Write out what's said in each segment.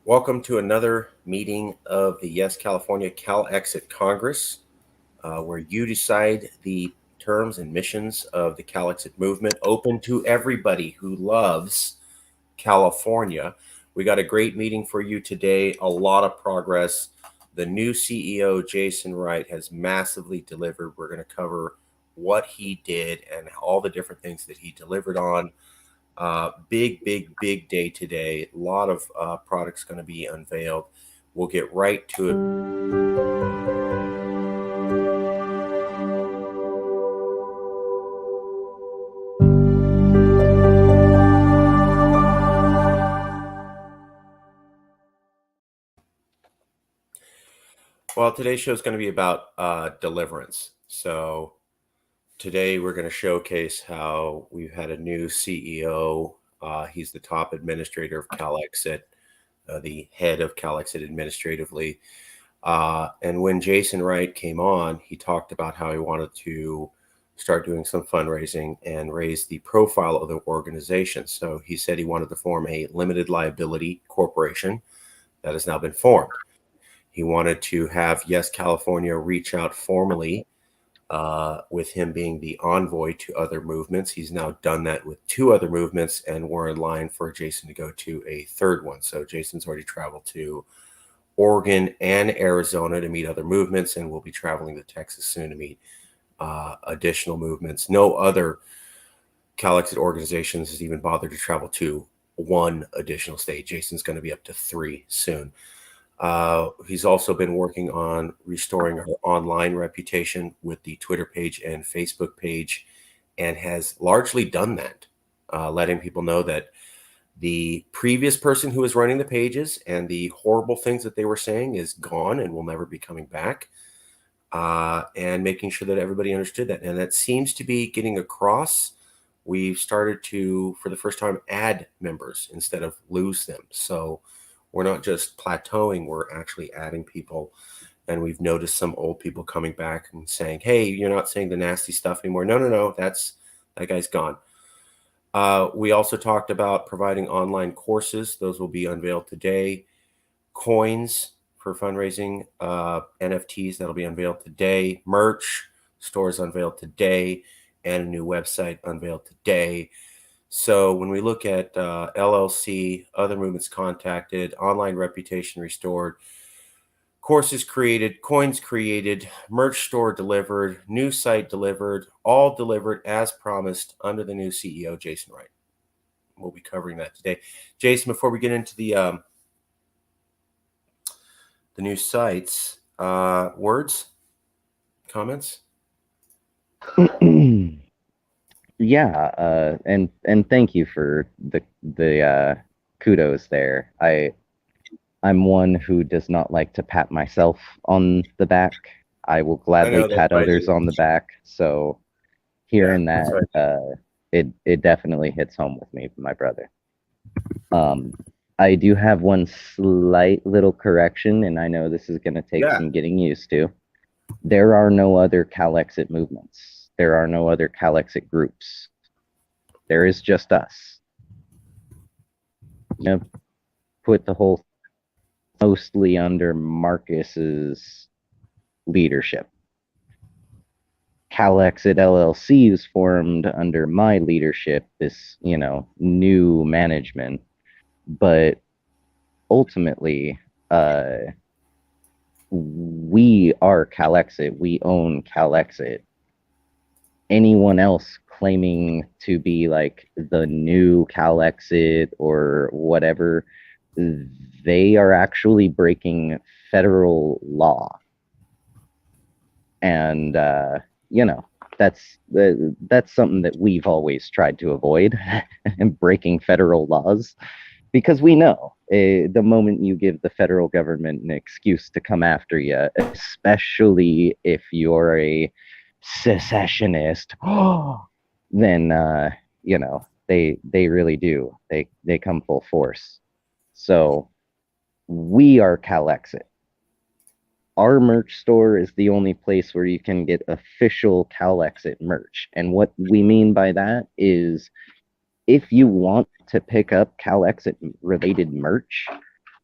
Welcome to another meeting of the Yes California Calexit Congress, where you decide the terms and missions of the Calexit movement, open to everybody who loves California. We got a great meeting for you today, a lot of progress. The new CEO, Jason Wright, has massively delivered. We're going to cover what he did and all the different things that he delivered on. Big day today. A lot of products going to be unveiled. We'll get right to it. Well, today's show is going to be about deliverance. So today we're going to showcase how we've had a new CEO. He's the top administrator of Calexit, the head of Calexit administratively. And when Jason Wright came on, he talked about how he wanted to start doing some fundraising and raise the profile of the organization. So he said he wanted to form a limited liability corporation that has now been formed. He wanted to have Yes California reach out formally with him being the envoy to other movements. He's now done that with 2 other movements, and we're in line for Jason to go to a 3rd one. So Jason's already traveled to Oregon and Arizona to meet other movements, and we'll be traveling to Texas soon to meet additional movements. No other Calexit organizations has even bothered to travel to 1 additional state. Jason's going to be up to 3 soon. He's also been working on restoring our online reputation with the Twitter page and Facebook page, and has largely done that, letting people know that the previous person who was running the pages and the horrible things that they were saying is gone and will never be coming back, and making sure that everybody understood that. And that seems to be getting across. We've started to, for the first time, add members instead of lose them. So we're not just plateauing, we're actually adding people. And we've noticed some old people coming back and saying, hey, you're not saying the nasty stuff anymore. No, that guy's gone. We also talked about providing online courses. Those will be unveiled today. Coins for fundraising, NFTs, that'll be unveiled today. Merch, stores unveiled today, and a new website unveiled today. So when we look at LLC, other movements contacted, online reputation restored, courses created, coins created, merch store delivered, new site delivered, all delivered as promised under the new CEO, Jason Wright. We'll be covering that today. Jason, before we get into the new sites, words, comments? Yeah, and thank you for the kudos there. I'm one who does not like to pat myself on the back. I will gladly pat others on the back. So hearing that, it definitely hits home with me, my brother. I do have one slight little correction, and I know this is going to take some getting used to. There are no other Calexit movements. There are no other Calexit groups. There is just us. You know, put the whole mostly under Marcus's leadership. Calexit LLC was formed under my leadership, this, new management. But ultimately, we are Calexit. We own Calexit. Anyone else claiming to be like the new Calexit or whatever, they are actually breaking federal law. And, that's something that we've always tried to avoid, breaking federal laws, because we know the moment you give the federal government an excuse to come after you, especially if you're a secessionist, then they really do. They come full force. So we are Calexit. Our merch store is the only place where you can get official Calexit merch. And what we mean by that is, if you want to pick up Calexit related merch,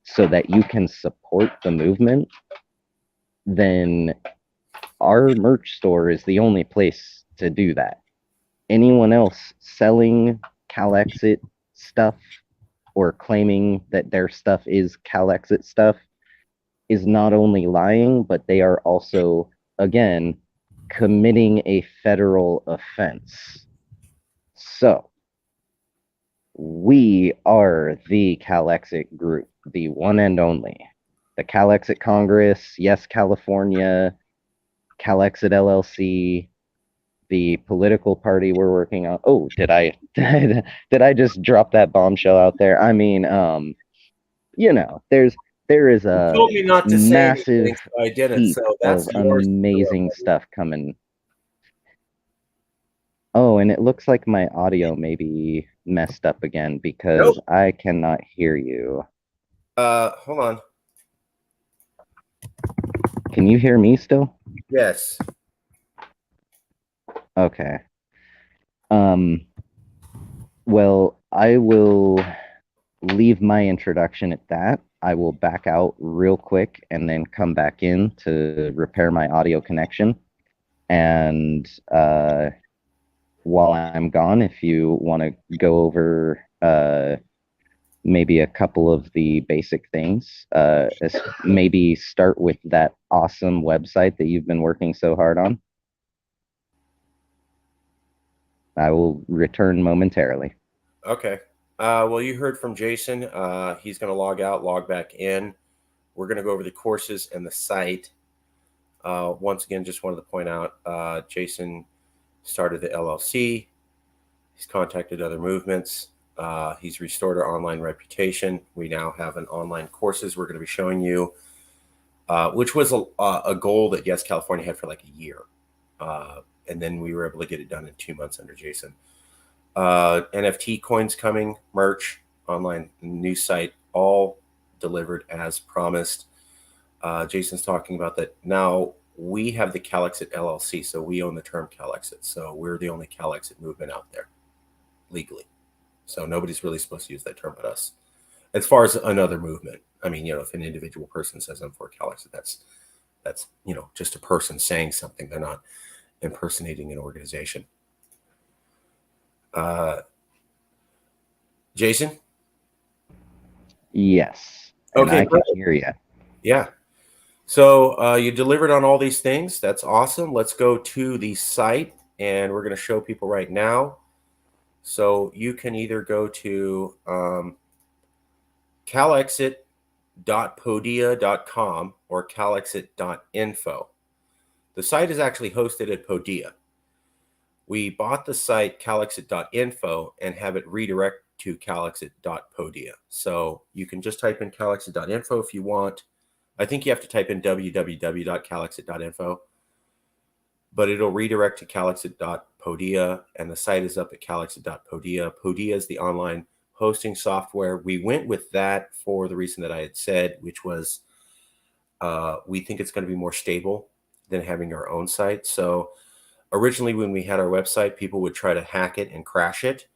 so that you can support the movement, then our merch store is the only place to do that. Anyone else selling Calexit stuff or claiming that their stuff is Calexit stuff is not only lying, but they are also, again, committing a federal offense. So, we are the Calexit group, the one and only. The Calexit Congress, Yes California, Calexit LLC, the political party we're working on. Oh, did I did I just drop that bombshell out there? I mean, there is You a told me not to say massive anything, so I didn't. heap So that's of yours. amazing stuff coming. Oh, and it looks like my audio may be messed up again because Nope. I cannot hear you. Hold on. Can you hear me still? Yes. Okay. Well, I will leave my introduction at that. I will back out real quick and then come back in to repair my audio connection. And while I'm gone, if you want to go over maybe a couple of the basic things, maybe start with that awesome website that you've been working so hard on. I will return momentarily. Okay. Well, you heard from Jason. He's going to log out, log back in. We're going to go over the courses and the site. Once again, just wanted to point out, Jason started the LLC. He's contacted other movements. He's restored our online reputation. We now have an online courses we're going to be showing you, which was a goal that Yes California had for like a year. And then we were able to get it done in 2 months under Jason. NFT coins coming, merch, online news site, all delivered as promised. Jason's talking about that now. We have the Calexit LLC, so we own the term Calexit. So we're the only Calexit movement out there legally. So nobody's really supposed to use that term but us. As far as another movement, I mean, if an individual person says I'm for Calexit, that's just a person saying something. They're not impersonating an organization. Jason? Yes. And Okay, I can hear you. Yeah. So you delivered on all these things. That's awesome. Let's go to the site, and we're going to show people right now. So you can either go to calexit.podia.com or calexit.info. The site is actually hosted at Podia. We bought the site calexit.info and have it redirect to calexit.podia. So you can just type in calexit.info if you want. I think you have to type in www.calexit.info, but it'll redirect to calexit.podia, and the site is up at calexit.podia. Podia is the online hosting software. We went with that for the reason that I had said, which was we think it's going to be more stable than having our own site. So originally when we had our website, people would try to hack it and crash it.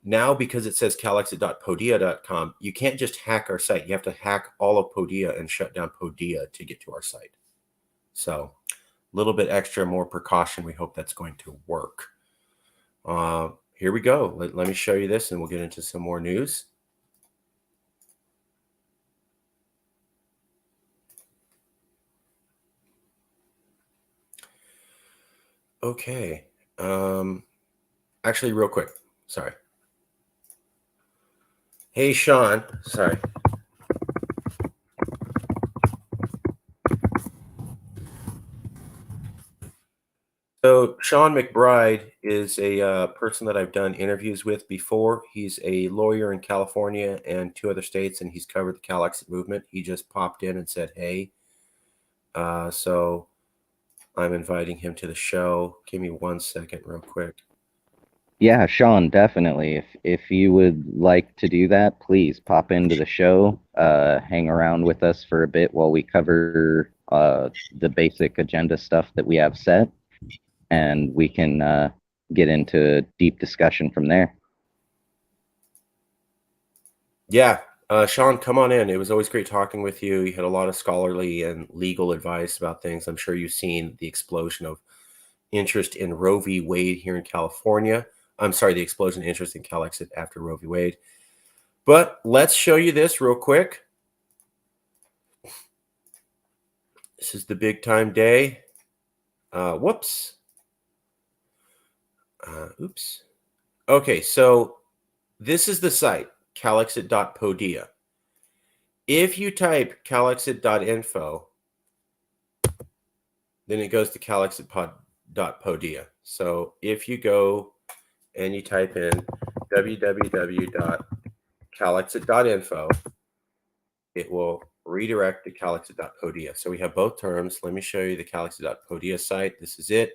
Now, because it says calexit.podia.com, you can't just hack our site. You have to hack all of Podia and shut down Podia to get to our site. So a little bit extra, more precaution. We hope that's going to work. Here we go. Let me show you this, and we'll get into some more news. Okay. Actually, real quick. Sorry. Hey, Sean. Sorry. So Sean Mcbride is a person that I've done interviews with before. He's a lawyer in California and 2 other states, and he's covered the Calexit movement. He just popped in and said, hey. So I'm inviting him to the show. Give me 1 second real quick. Yeah, Sean, definitely. If you would like to do that, please pop into the show, hang around with us for a bit while we cover the basic agenda stuff that we have set, and we can get into deep discussion from there. Yeah, Sean, come on in. It was always great talking with you. You had a lot of scholarly and legal advice about things. I'm sure you've seen the explosion of interest in Roe v. Wade here in California. I'm sorry, the explosion of interest in Calexit after Roe v. Wade. But let's show you this real quick. This is the big time day. Whoops. Oops. Okay, so this is the site, calexit.podia. If you type calexit.info, then it goes to calexit.podia. So if you go and you type in www.calexit.info, it will redirect to calexit.podia. So we have both terms. Let me show you the calexit.podia site. This is it.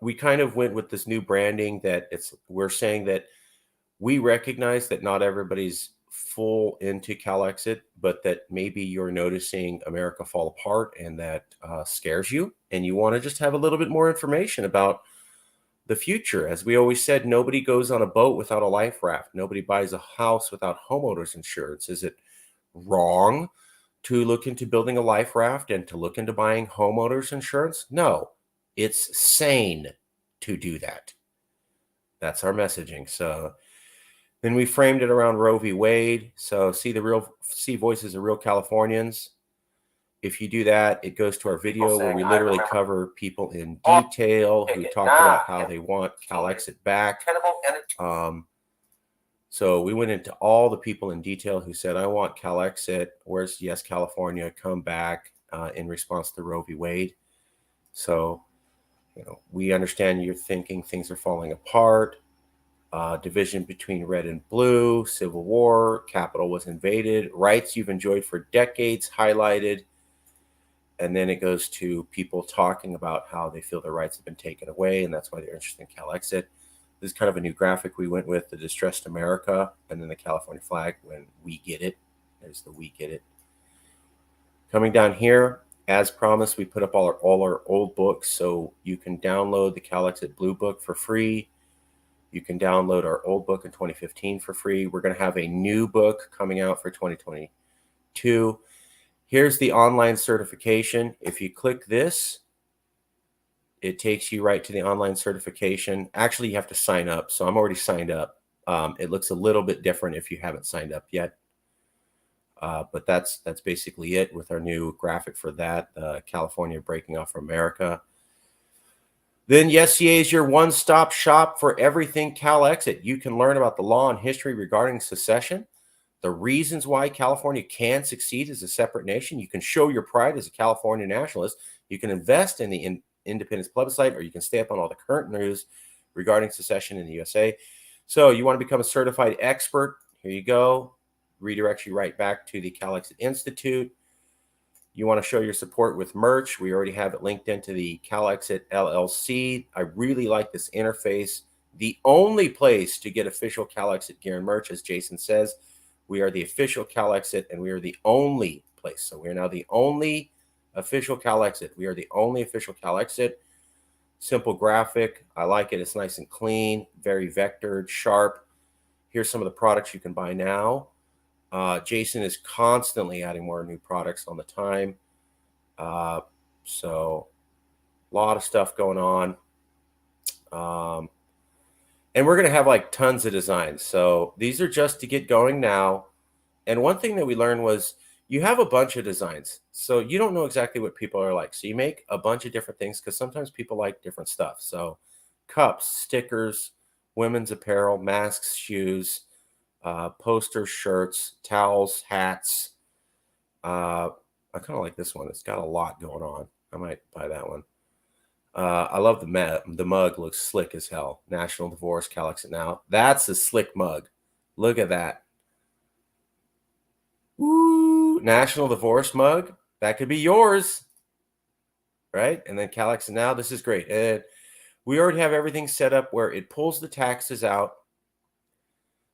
We kind of went with this new branding that we're saying that we recognize that not everybody's full into Calexit, but that maybe you're noticing America fall apart and that scares you. And you want to just have a little bit more information about the future. As we always said, nobody goes on a boat without a life raft. Nobody buys a house without homeowners insurance. Is it wrong to look into building a life raft and to look into buying homeowners insurance? No, it's sane to do that. That's our messaging. So then we framed it around Roe v. Wade. So see voices of real Californians. If you do that, it goes to our video where we literally cover people in detail who talk about how they want Calexit back. So we went into all the people in detail who said, I want Calexit. Where's Yes California? Come back in response to Roe v. Wade. So, we understand you're thinking things are falling apart. Division between red and blue, civil war, capital was invaded, rights you've enjoyed for decades highlighted. And then it goes to people talking about how they feel their rights have been taken away, and that's why they're interested in Calexit. This is kind of a new graphic we went with, the distressed America, and then the California flag when we get it. There's the we get it. Coming down here, as promised, we put up all our old books, so you can download the Calexit Blue Book for free. You can download our old book in 2015 for free. We're going to have a new book coming out for 2022. Here's the online certification. If you click this, it takes you right to the online certification. Actually, you have to sign up. So I'm already signed up. It looks a little bit different if you haven't signed up yet. But that's basically it with our new graphic for that, California breaking off from America. Then YesCA is your one-stop shop for everything Calexit. You can learn about the law and history regarding secession, the reasons why California can succeed as a separate nation. You can show your pride as a California nationalist. You can invest in the independence plebiscite, or you can stay up on all the current news regarding secession in the USA. So you want to become a certified expert? Here you go. Redirects you right back to the Calexit Institute. You want to show your support with merch. We already have it linked into the Calexit LLC. I really like this interface. The only place to get official Calexit gear and merch, as Jason says, we are the official Calexit, and we are the only place. So we are now the only official Calexit. We are the only official Calexit. Simple graphic. I like it. It's nice and clean, very vectored, sharp. Here's some of the products you can buy now. Jason is constantly adding more new products on the time. So a lot of stuff going on. And we're going to have like tons of designs. So these are just to get going now. And one thing that we learned was you have a bunch of designs. So you don't know exactly what people are like. So you make a bunch of different things because sometimes people like different stuff. So cups, stickers, women's apparel, masks, shoes, posters, shirts, towels, hats. I kind of like this one. It's got a lot going on. I might buy that one. I love the mug. Looks slick as hell. National Divorce, Calexit Now. That's a slick mug. Look at that. Ooh, National Divorce mug. That could be yours, right? And then Calexit Now. This is great. And we already have everything set up where it pulls the taxes out.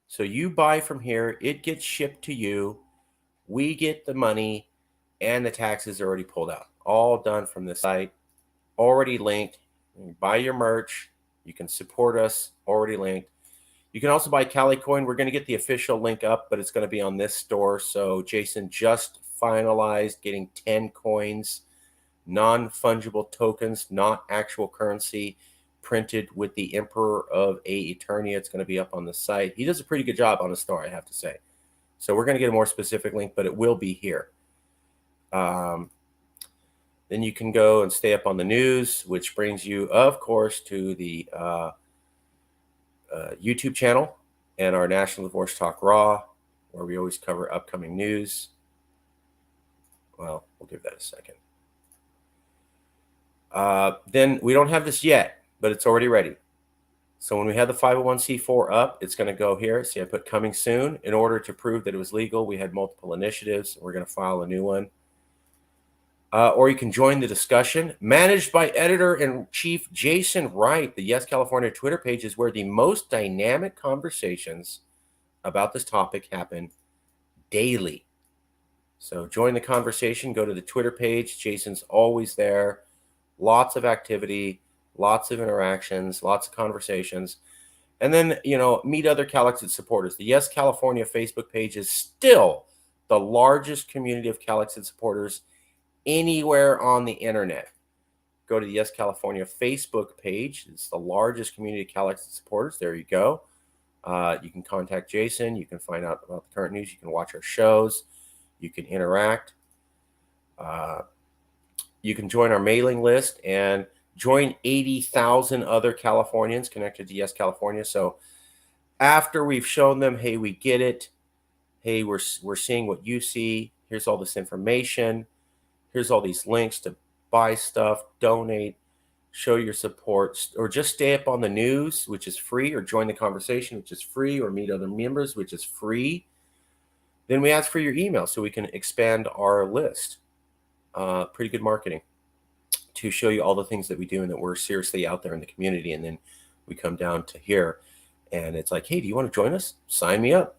So you buy from here, it gets shipped to you, we get the money, and the taxes are already pulled out. All done from the site, already linked. You buy your merch, you can support us, already linked. You can also buy Calicoin. We're going to get the official link up, but it's going to be on this store. So Jason just finalized getting 10 coins, non-fungible tokens, not actual currency, printed with the Emperor of Eternia. It's going to be up on the site. He does a pretty good job on the store, I have to say. So we're going to get a more specific link, but it will be here. Then you can go and stay up on the news, which brings you, of course, to the YouTube channel and our National Divorce Talk Raw, where we always cover upcoming news. Well, we'll give that a second. Then we don't have this yet, but it's already ready. So when we have the 501c4 up, it's going to go here. See, I put coming soon. In order to prove that it was legal, we had multiple initiatives. We're going to file a new one. Or you can join the discussion. Managed by Editor-in-Chief Jason Wright, the Yes California Twitter page is where the most dynamic conversations about this topic happen daily. So join the conversation. Go to the Twitter page. Jason's always there. Lots of activity, lots of interactions, lots of conversations. And then, meet other Calexit supporters. The Yes California Facebook page is still the largest community of Calexit supporters anywhere on the internet. Go to the Yes California Facebook page. It's the largest community of Calexit supporters. There you go. You can contact Jason. You can find out about the current news. You can watch our shows. You can interact. You can join our mailing list and join 80,000 other Californians connected to Yes California. So after we've shown them, hey, we get it. Hey, we're seeing what you see. Here's all this information. Here's all these links to buy stuff, donate, show your support, or just stay up on the news, which is free, or join the conversation, which is free, or meet other members, which is free. Then we ask for your email so we can expand our list. Pretty good marketing to show you all the things that we do and that we're seriously out there in the community. And then we come down to here and it's like, hey, do you want to join us? Sign me up.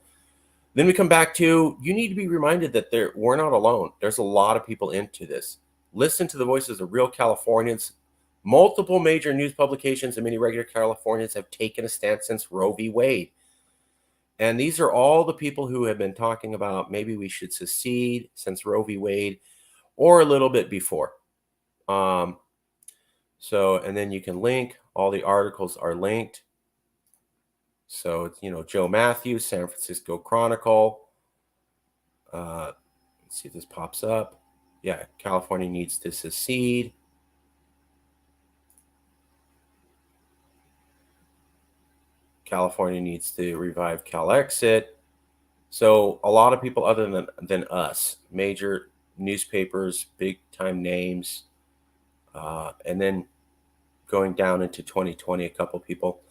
Then we come back to, you need to be reminded that we're not alone. There's a lot of people into this. Listen to the voices of real Californians. Multiple major news publications and many regular Californians have taken a stance since Roe v. Wade. And these are all the people who have been talking about maybe we should secede since Roe v. Wade or a little bit before. And then you can link. All the articles are linked. So it's, Joe Matthews, San Francisco Chronicle. Let's see if this pops up. Yeah, California needs to secede. California needs to revive Calexit. So a lot of people other than us, major newspapers, big time names, and then going down into 2020, a couple people.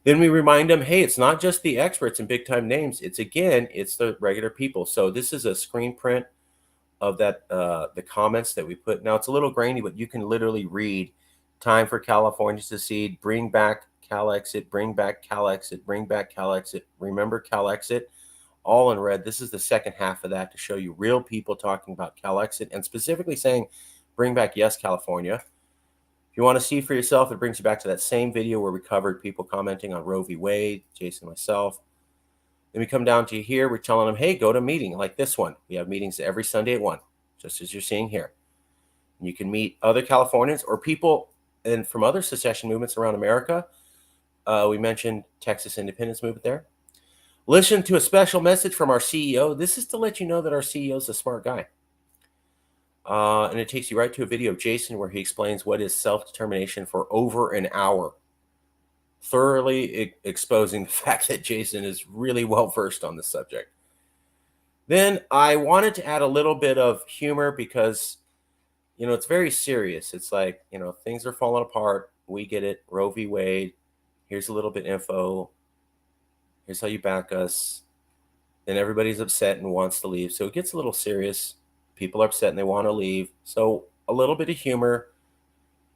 Then we remind them, hey, it's not just the experts and big time names. It's the regular people. So this is a screen print of that, the comments that we put. Now it's a little grainy, but you can literally read time for California to secede, bring back Calexit, bring back Calexit, bring back Calexit, remember Calexit, all in red. This is the second half of that to show you real people talking about Calexit and specifically saying, bring back Yes California. If you want to see for yourself, it brings you back to that same video where we covered people commenting on Roe v. Wade, Jason, myself. Then we come down to here. We're telling them, hey, go to a meeting like this one. We have meetings every Sunday at 1, just as you're seeing here. And you can meet other Californians or people from other secession movements around America. We mentioned Texas independence movement there. Listen to a special message from our CEO. This is to let you know that our CEO is a smart guy. And it takes you right to a video of Jason where he explains what is self-determination for over an hour, thoroughly exposing the fact that Jason is really well versed on the subject. Then I wanted to add a little bit of humor because, it's very serious. It's like, things are falling apart. We get it. Roe v. Wade. Here's a little bit info. Here's how you back us. Then everybody's upset and wants to leave. So it gets a little serious. People are upset and they want to leave. So a little bit of humor.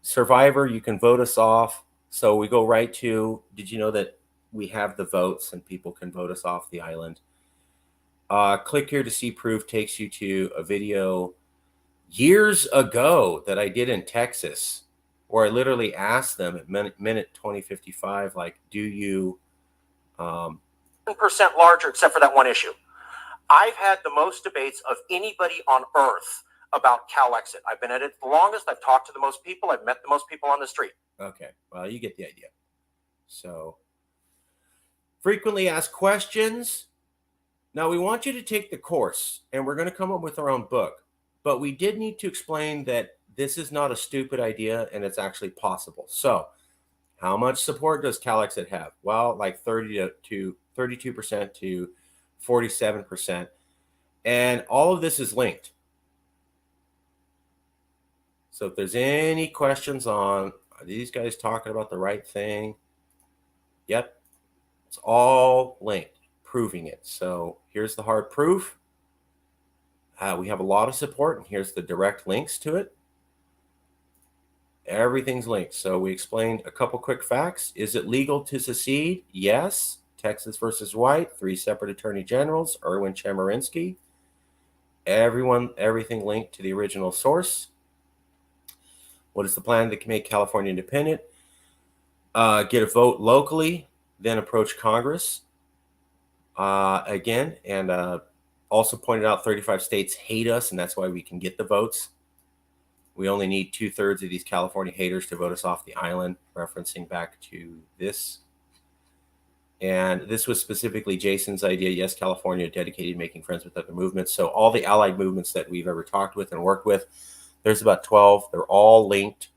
Survivor, you can vote us off. So we go right to, did you know that we have the votes and people can vote us off the island? Click here to see proof takes you to a video years ago that I did in Texas, where I literally asked them at minute 20:55, like, do you percent larger, except for that one issue. I've had the most debates of anybody on earth about Calexit. I've been at it the longest. I've talked to the most people. I've met the most people on the street. Okay, well, you get the idea. So, frequently asked questions. Now, we want you to take the course, and we're going to come up with our own book. But we did need to explain that this is not a stupid idea, and it's actually possible. So, how much support does Calexit have? Well, like 30 to 32% to 47%. And all of this is linked. So if there's any questions on, are these guys talking about the right thing? Yep. It's all linked, proving it. So here's the hard proof. We have a lot of support, and here's the direct links to it. Everything's linked. So we explained a couple quick facts. Is it legal to secede? Yes. Texas versus White, 3 separate attorney generals, Erwin Chemerinsky. Everything linked to the original source. What is the plan to make California independent? Get a vote locally, then approach Congress. Again, and also pointed out 35 states hate us, and that's why we can get the votes. We only need 2/3 of these California haters to vote us off the island, referencing back to this. And this was specifically Jason's idea. Yes, California dedicated to making friends with other movements. So all the allied movements that we've ever talked with and worked with, there's about 12. They're all linked.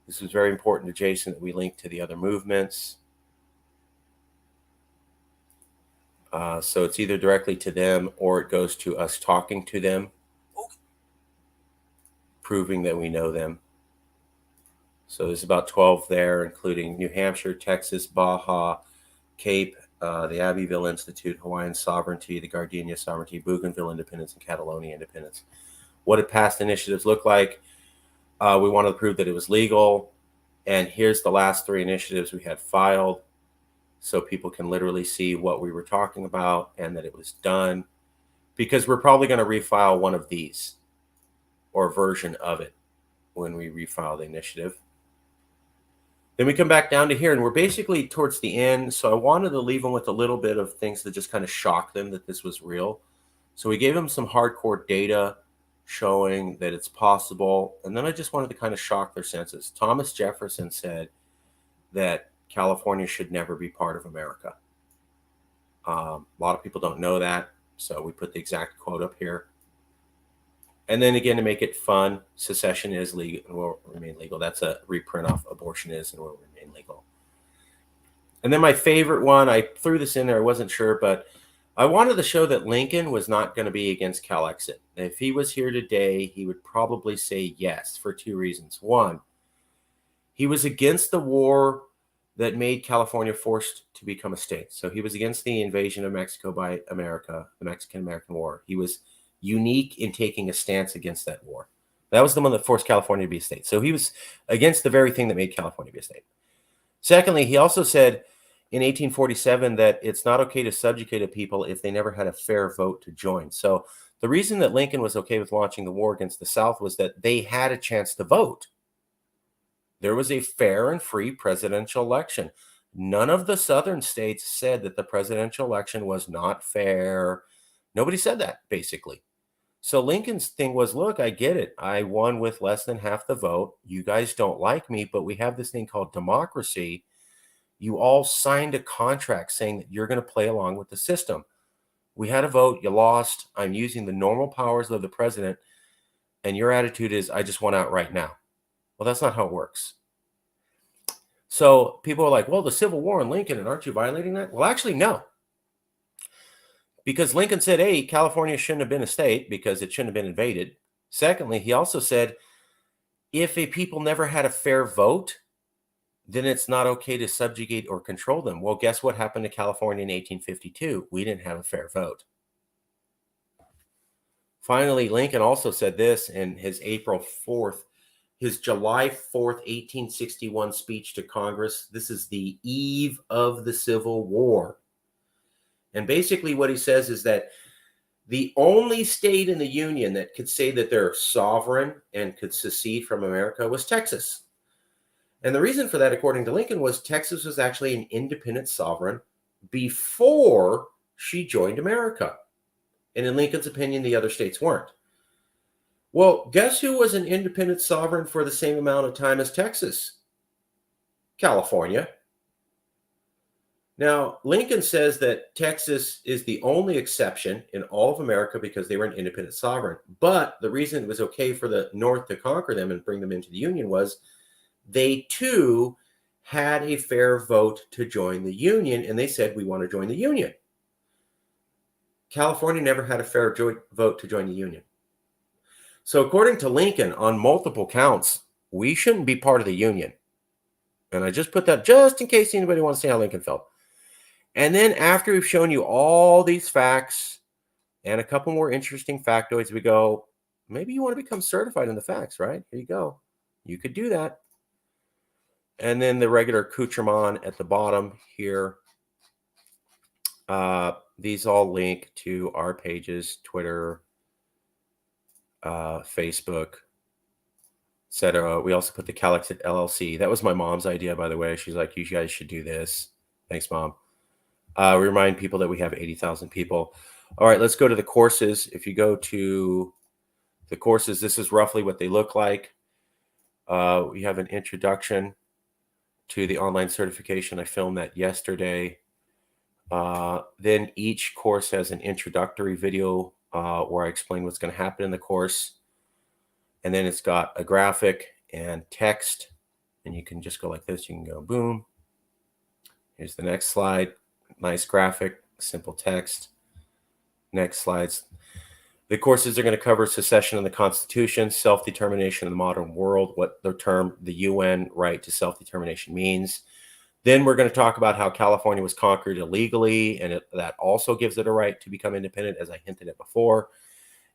This was very important to Jason that we link to the other movements. So it's either directly to them or it goes to us talking to them, proving that we know them. So there's about 12 there, including New Hampshire, Texas, Baja, Cape, the Abbeville Institute, Hawaiian Sovereignty, the Gardenia Sovereignty, Bougainville Independence, and Catalonia Independence. What did past initiatives look like? We wanted to prove that it was legal. And here's the last 3 initiatives we had filed, so people can literally see what we were talking about and that it was done. Because we're probably going to refile one of these or a version of it when we refile the initiative. Then we come back down to here, and we're basically towards the end. So I wanted to leave them with a little bit of things that just kind of shock them that this was real. So we gave them some hardcore data showing that it's possible. And then I just wanted to kind of shock their senses. Thomas Jefferson said that California should never be part of America. A lot of people don't know that. So we put the exact quote up here. And then again, to make it fun, secession is legal and will remain legal. That's a reprint off abortion is and will remain legal. And then my favorite one, I threw this in there. I wasn't sure, but I wanted to show that Lincoln was not going to be against Calexit. If he was here today, he would probably say yes for 2 reasons. One, he was against the war that made California forced to become a state. So he was against the invasion of Mexico by America, the Mexican-American War. He was unique in taking a stance against that war. That was the one that forced California to be a state. So he was against the very thing that made California be a state. Secondly, he also said in 1847 that it's not okay to subjugate a people if they never had a fair vote to join. So the reason that Lincoln was okay with launching the war against the South was that they had a chance to vote. There was a fair and free presidential election. None of the southern states said that the presidential election was not fair. Nobody said that, basically. So Lincoln's thing was, look, I get it. I won with less than half the vote. You guys don't like me, but we have this thing called democracy. You all signed a contract saying that you're going to play along with the system. We had a vote. You lost. I'm using the normal powers of the president. And your attitude is, I just want out right now. Well, that's not how it works. So people are like, well, the Civil War and Lincoln, and aren't you violating that? Well, actually, no. Because Lincoln said, A, California shouldn't have been a state because it shouldn't have been invaded. Secondly, he also said, if a people never had a fair vote, then it's not okay to subjugate or control them. Well, guess what happened to California in 1852? We didn't have a fair vote. Finally, Lincoln also said this in his July 4th, 1861 speech to Congress. This is the eve of the Civil War. And basically what he says is that the only state in the Union that could say that they're sovereign and could secede from America was Texas. And the reason for that, according to Lincoln, was Texas was actually an independent sovereign before she joined America. And in Lincoln's opinion, the other states weren't. Well, guess who was an independent sovereign for the same amount of time as Texas? California. Now, Lincoln says that Texas is the only exception in all of America because they were an independent sovereign. But the reason it was okay for the North to conquer them and bring them into the Union was they too had a fair vote to join the Union, and they said, we want to join the Union. California never had a fair vote to join the Union. So according to Lincoln, on multiple counts, we shouldn't be part of the Union. And I just put that just in case anybody wants to see how Lincoln felt. And then after we've shown you all these facts and a couple more interesting factoids, we go, maybe you want to become certified in the facts, right? Here you go. You could do that. And then the regular accoutrement at the bottom here. These all link to our pages, Twitter, Facebook, etc. We also put the Calexit LLC. That was my mom's idea, by the way. She's like, you guys should do this. Thanks, Mom. We remind people that we have 80,000 people. All right, let's go to the courses. If you go to the courses, this is roughly what they look like. We have an introduction to the online certification. I filmed that yesterday. Then each course has an introductory video where I explain what's going to happen in the course. And then it's got a graphic and text. And you can just go like this. You can go boom. Here's the next slide. Nice graphic, simple text. Next slides. The courses are going to cover secession and the Constitution, self-determination in the modern world, what the term the UN right to self-determination means. Then we're going to talk about how California was conquered illegally, and that also gives it a right to become independent, as I hinted at before.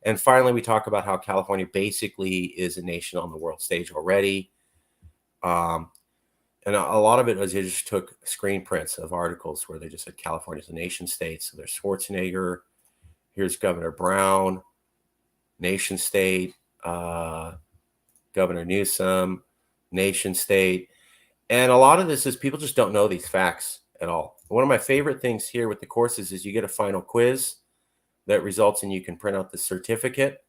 And finally, we talk about how California basically is a nation on the world stage already. And a lot of it was they just took screen prints of articles where they just said California's a nation state. So there's Schwarzenegger. Here's Governor Brown, nation state. Governor Newsom, nation state. And a lot of this is people just don't know these facts at all. One of my favorite things here with the courses is you get a final quiz that results in you can print out the certificate.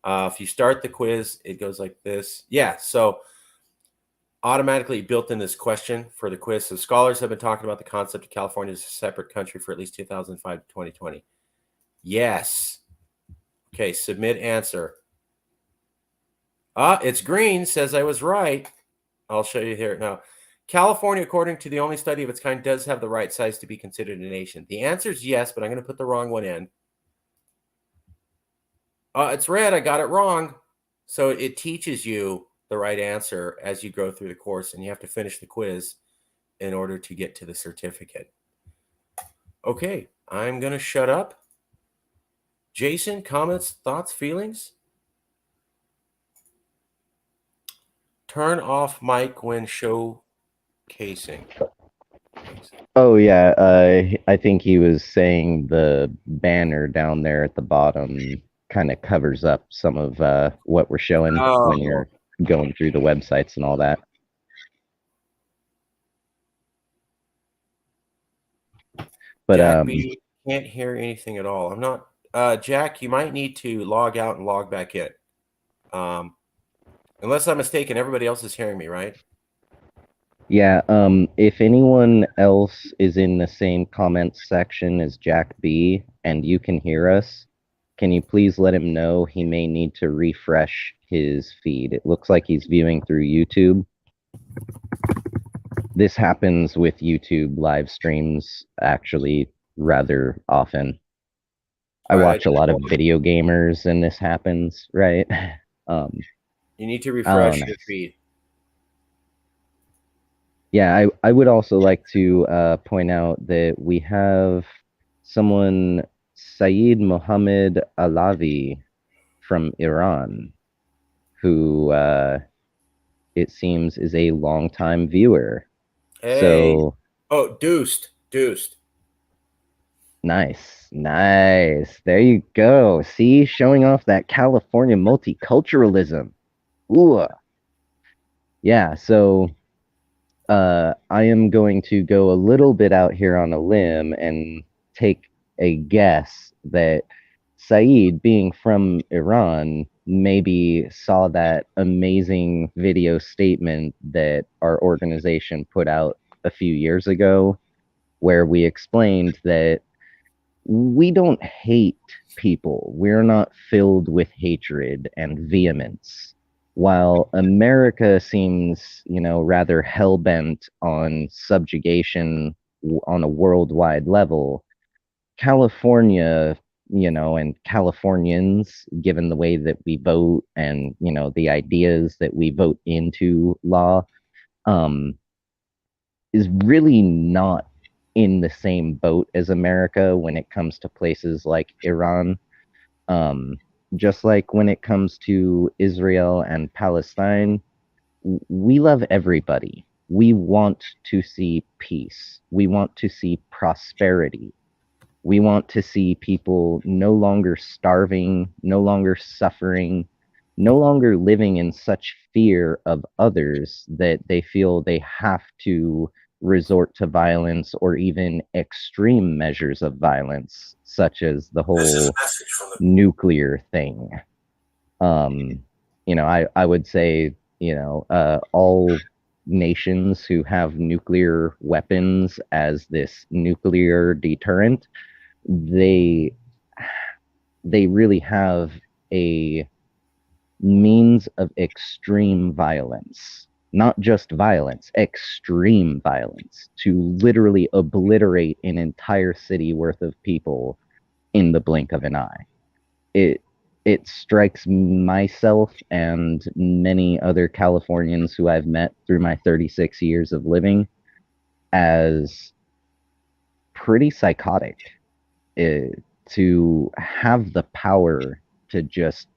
If you start the quiz, it goes like this. Yeah, so automatically built in this question for the quiz. So scholars have been talking about the concept of California as a separate country for at least 2005 to 2020. Yes. Okay, submit answer. It's green, says I was right. I'll show you here now. California, according to the only study of its kind, does have the right size to be considered a nation. The answer is yes, but I'm going to put the wrong one in. It's red. I got it wrong. So it teaches you the right answer as you go through the course, and you have to finish the quiz in order to get to the certificate. Okay, I'm going to shut up. Jason, comments, thoughts, feelings? Turn off mic when showcasing. Oh yeah, I think he was saying the banner down there at the bottom kind of covers up some of what we're showing when you're going through the websites and all that. But Jack B, can't hear anything at all. I'm not Jack, you might need to log out and log back in. Unless I'm mistaken, everybody else is hearing me, right? Yeah, if anyone else is in the same comments section as Jack B and you can hear us, can you please let him know he may need to refresh his feed? It looks like he's viewing through YouTube. This happens with YouTube live streams actually rather often. I watch a lot of video gamers and this happens, right? You need to refresh your feed. Yeah, I would also like to point out that we have someone, Saeed Mohammed Alavi from Iran, who it seems is a longtime viewer. Hey. So, deuced. Nice. There you go. See, showing off that California multiculturalism. Ooh. Yeah, so I am going to go a little bit out here on a limb and take a guess that Saeed, being from Iran, maybe saw that amazing video statement that our organization put out a few years ago, where we explained that we don't hate people. We're not filled with hatred and vehemence. While America seems, rather hell bent on subjugation on a worldwide level, California, and Californians, given the way that we vote and, the ideas that we vote into law, um, is really not in the same boat as America when it comes to places like Iran. Um, just like when it comes to Israel and Palestine, we love everybody. We want to see peace. We want to see prosperity. We want to see people no longer starving, no longer suffering, no longer living in such fear of others that they feel they have to resort to violence or even extreme measures of violence, such as the This is a whole message from the nuclear thing. Um, I would say, all nations who have nuclear weapons as this nuclear deterrent, they they really have a means of extreme violence, not just violence, extreme violence, to literally obliterate an entire city worth of people in the blink of an eye. It it strikes myself and many other Californians who I've met through my 36 years of living as pretty psychotic, uh, to have the power to just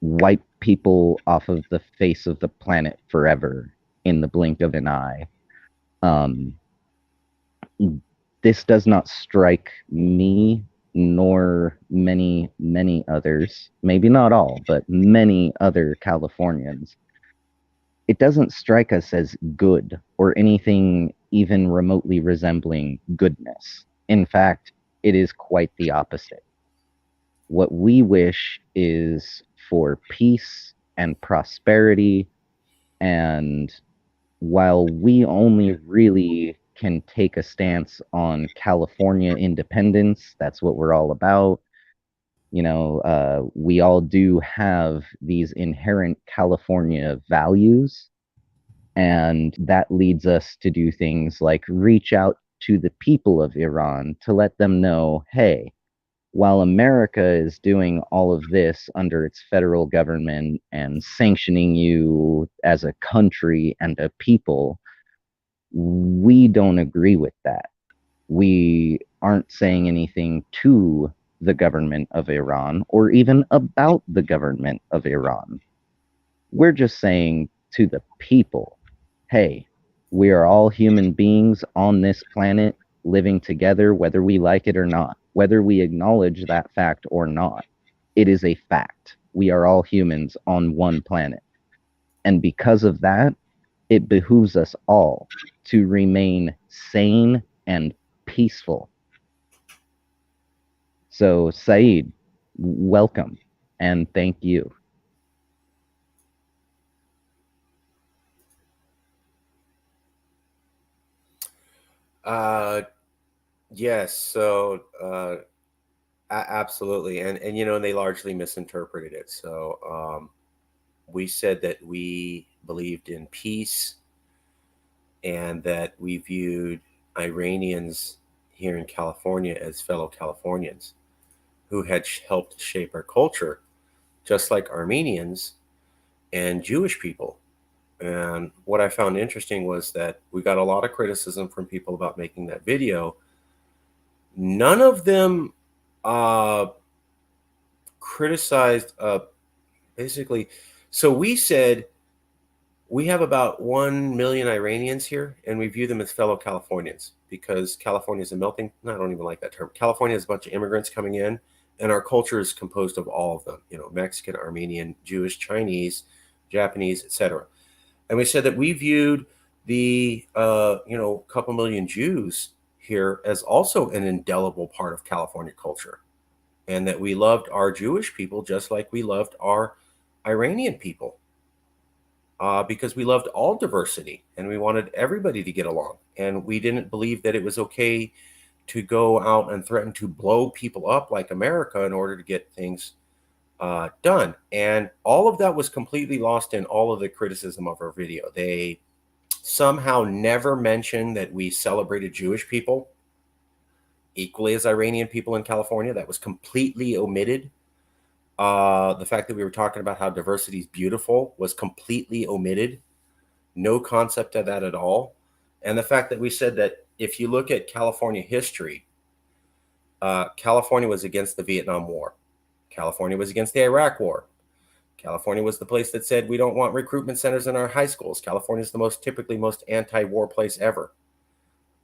wipe people off of the face of the planet forever in the blink of an eye. Um, this does not strike me nor many, many others, maybe not all, but many other Californians. It doesn't strike us as good or anything even remotely resembling goodness. In fact, it is quite the opposite. What we wish is for peace and prosperity. And while we only really can take a stance on California independence, that's what we're all about. We all do have these inherent California values, and that leads us to do things like reach out to the people of Iran to let them know, hey, while America is doing all of this under its federal government and sanctioning you as a country and a people, we don't agree with that. We aren't saying anything to the government of Iran or even about the government of Iran. We're just saying to the people, hey, we are all human beings on this planet living together, whether we like it or not, whether we acknowledge that fact or not. It is a fact. We are all humans on one planet. And because of that, it behooves us all to remain sane and peaceful. So, Saeed, welcome and thank you. yes. So absolutely, and they largely misinterpreted it. So we said that we believed in peace and that we viewed Iranians here in California as fellow Californians who had helped shape our culture, just like Armenians and Jewish people. And what I found interesting was that we got a lot of criticism from people about making that video. None of them uh, criticized basically. So we said we have about 1 million Iranians here, and we view them as fellow Californians because California is a melting. No, I don't even like that term. California is a bunch of immigrants coming in, and our culture is composed of all of them. Mexican, Armenian, Jewish, Chinese, Japanese, etc. And we said that we viewed the couple million Jews here as also an indelible part of California culture, and that we loved our Jewish people just like we loved our Iranian people, because we loved all diversity and we wanted everybody to get along, and we didn't believe that it was okay to go out and threaten to blow people up like America in order to get things done. And all of that was completely lost in all of the criticism of our video. They somehow never mentioned that we celebrated Jewish people equally as Iranian people in California. That was completely omitted. The fact that we were talking about how diversity is beautiful was completely omitted. No concept of that at all. And the fact that we said that if you look at California history, California was against the Vietnam War. California was against the Iraq War. California was the place that said we don't want recruitment centers in our high schools. California is the typically most anti-war place ever.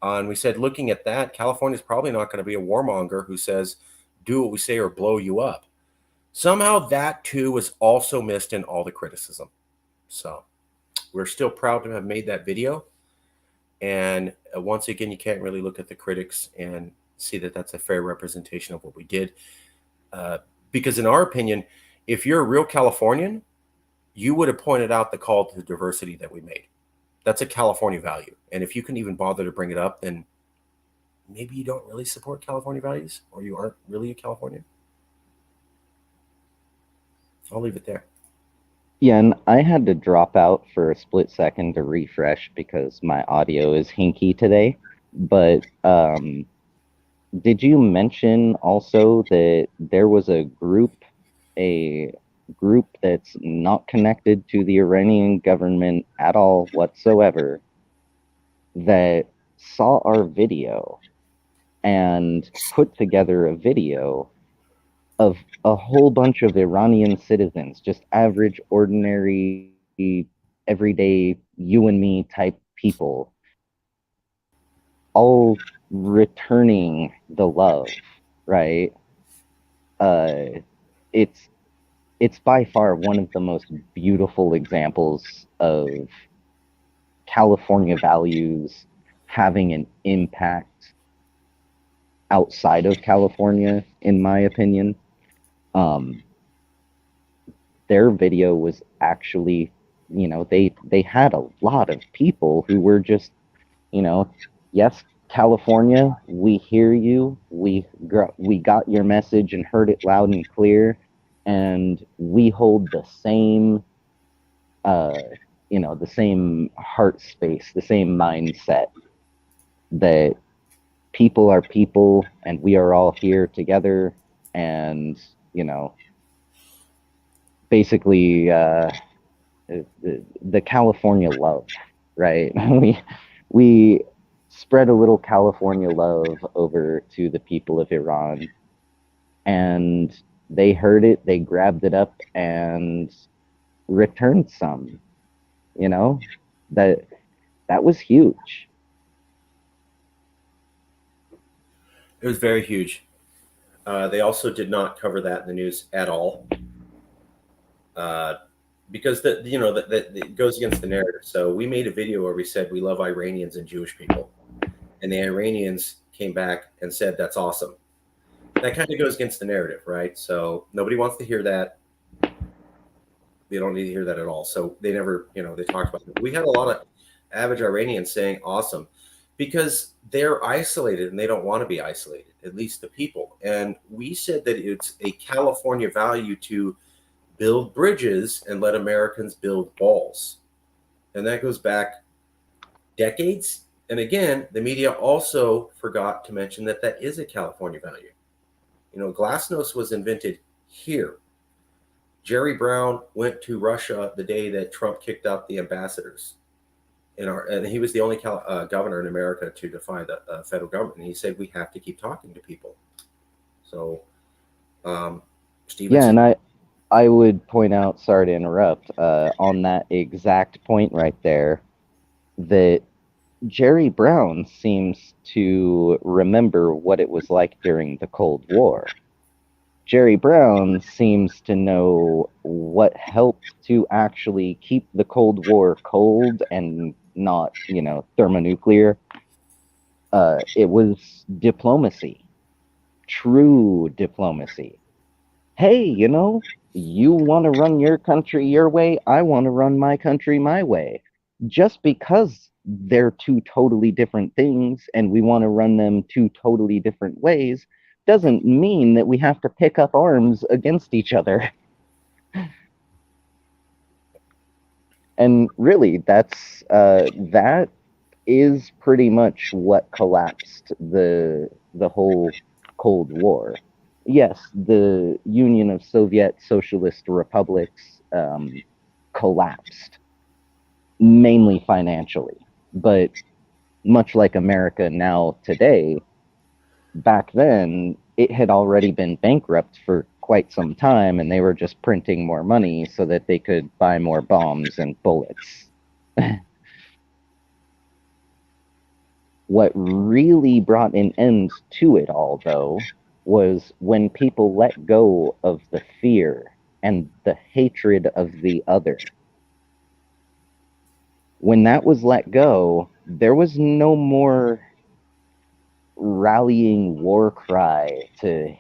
And we said, looking at that, California is probably not going to be a warmonger who says, do what we say or blow you up. Somehow that too was also missed in all the criticism. So we're still proud to have made that video. And once again, you can't really look at the critics and see that that's a fair representation of what we did. Because in our opinion, if you're a real Californian, you would have pointed out the call to diversity that we made. That's a California value. And if you can even bother to bring it up, then maybe you don't really support California values, or you aren't really a Californian. I'll leave it there. Yeah, and I had to drop out for a split second to refresh because my audio is hinky today. But did you mention also that there was a group that's not connected to the Iranian government at all whatsoever that saw our video and put together a video of a whole bunch of Iranian citizens, just average, ordinary, everyday, you and me type people, all returning the love, right? It's by far one of the most beautiful examples of California values having an impact outside of California, in my opinion. Their video was actually, they had a lot of people who were just, yes, California, we hear you, we got your message and heard it loud and clear, and we hold the same, the same heart space, the same mindset that people are people and we are all here together, and basically the California love, right? we spread a little California love over to the people of Iran, and they heard it, they grabbed it up and returned some. That was huge. It was very huge. They also did not cover that in the news at all, because that it goes against the narrative. So we made a video where we said we love Iranians and Jewish people, and the Iranians came back and said that's awesome. That kind of goes against the narrative, right? So nobody wants to hear that. They don't need to hear that at all. So they never, they talked about it. We had a lot of average Iranians saying awesome, because they're isolated and they don't want to be isolated, at least the people. And we said that it's a California value to build bridges and let Americans build walls. And that goes back decades. And again, the media also forgot to mention that that is a California value. Glasnost was invented here. Jerry Brown went to Russia the day that Trump kicked out the ambassadors. And he was the only governor in America to defy the federal government. And he said, we have to keep talking to people. So, Yeah, and I would point out, sorry to interrupt, on that exact point right there, that Jerry Brown seems to remember what it was like during the Cold War. Jerry Brown seems to know what helped to actually keep the Cold War cold and not, thermonuclear. It was diplomacy, true diplomacy. Hey, you want to run your country your way, I want to run my country my way. Just because they're two totally different things and we want to run them two totally different ways doesn't mean that we have to pick up arms against each other. And really, that is pretty much what collapsed the whole Cold War. Yes, the Union of Soviet Socialist Republics collapsed, mainly financially. But much like America now today, back then it had already been bankrupt for quite some time, and they were just printing more money so that they could buy more bombs and bullets. What really brought an end to it all, though, was when people let go of the fear and the hatred of the other. When that was let go, there was no more rallying war cry to,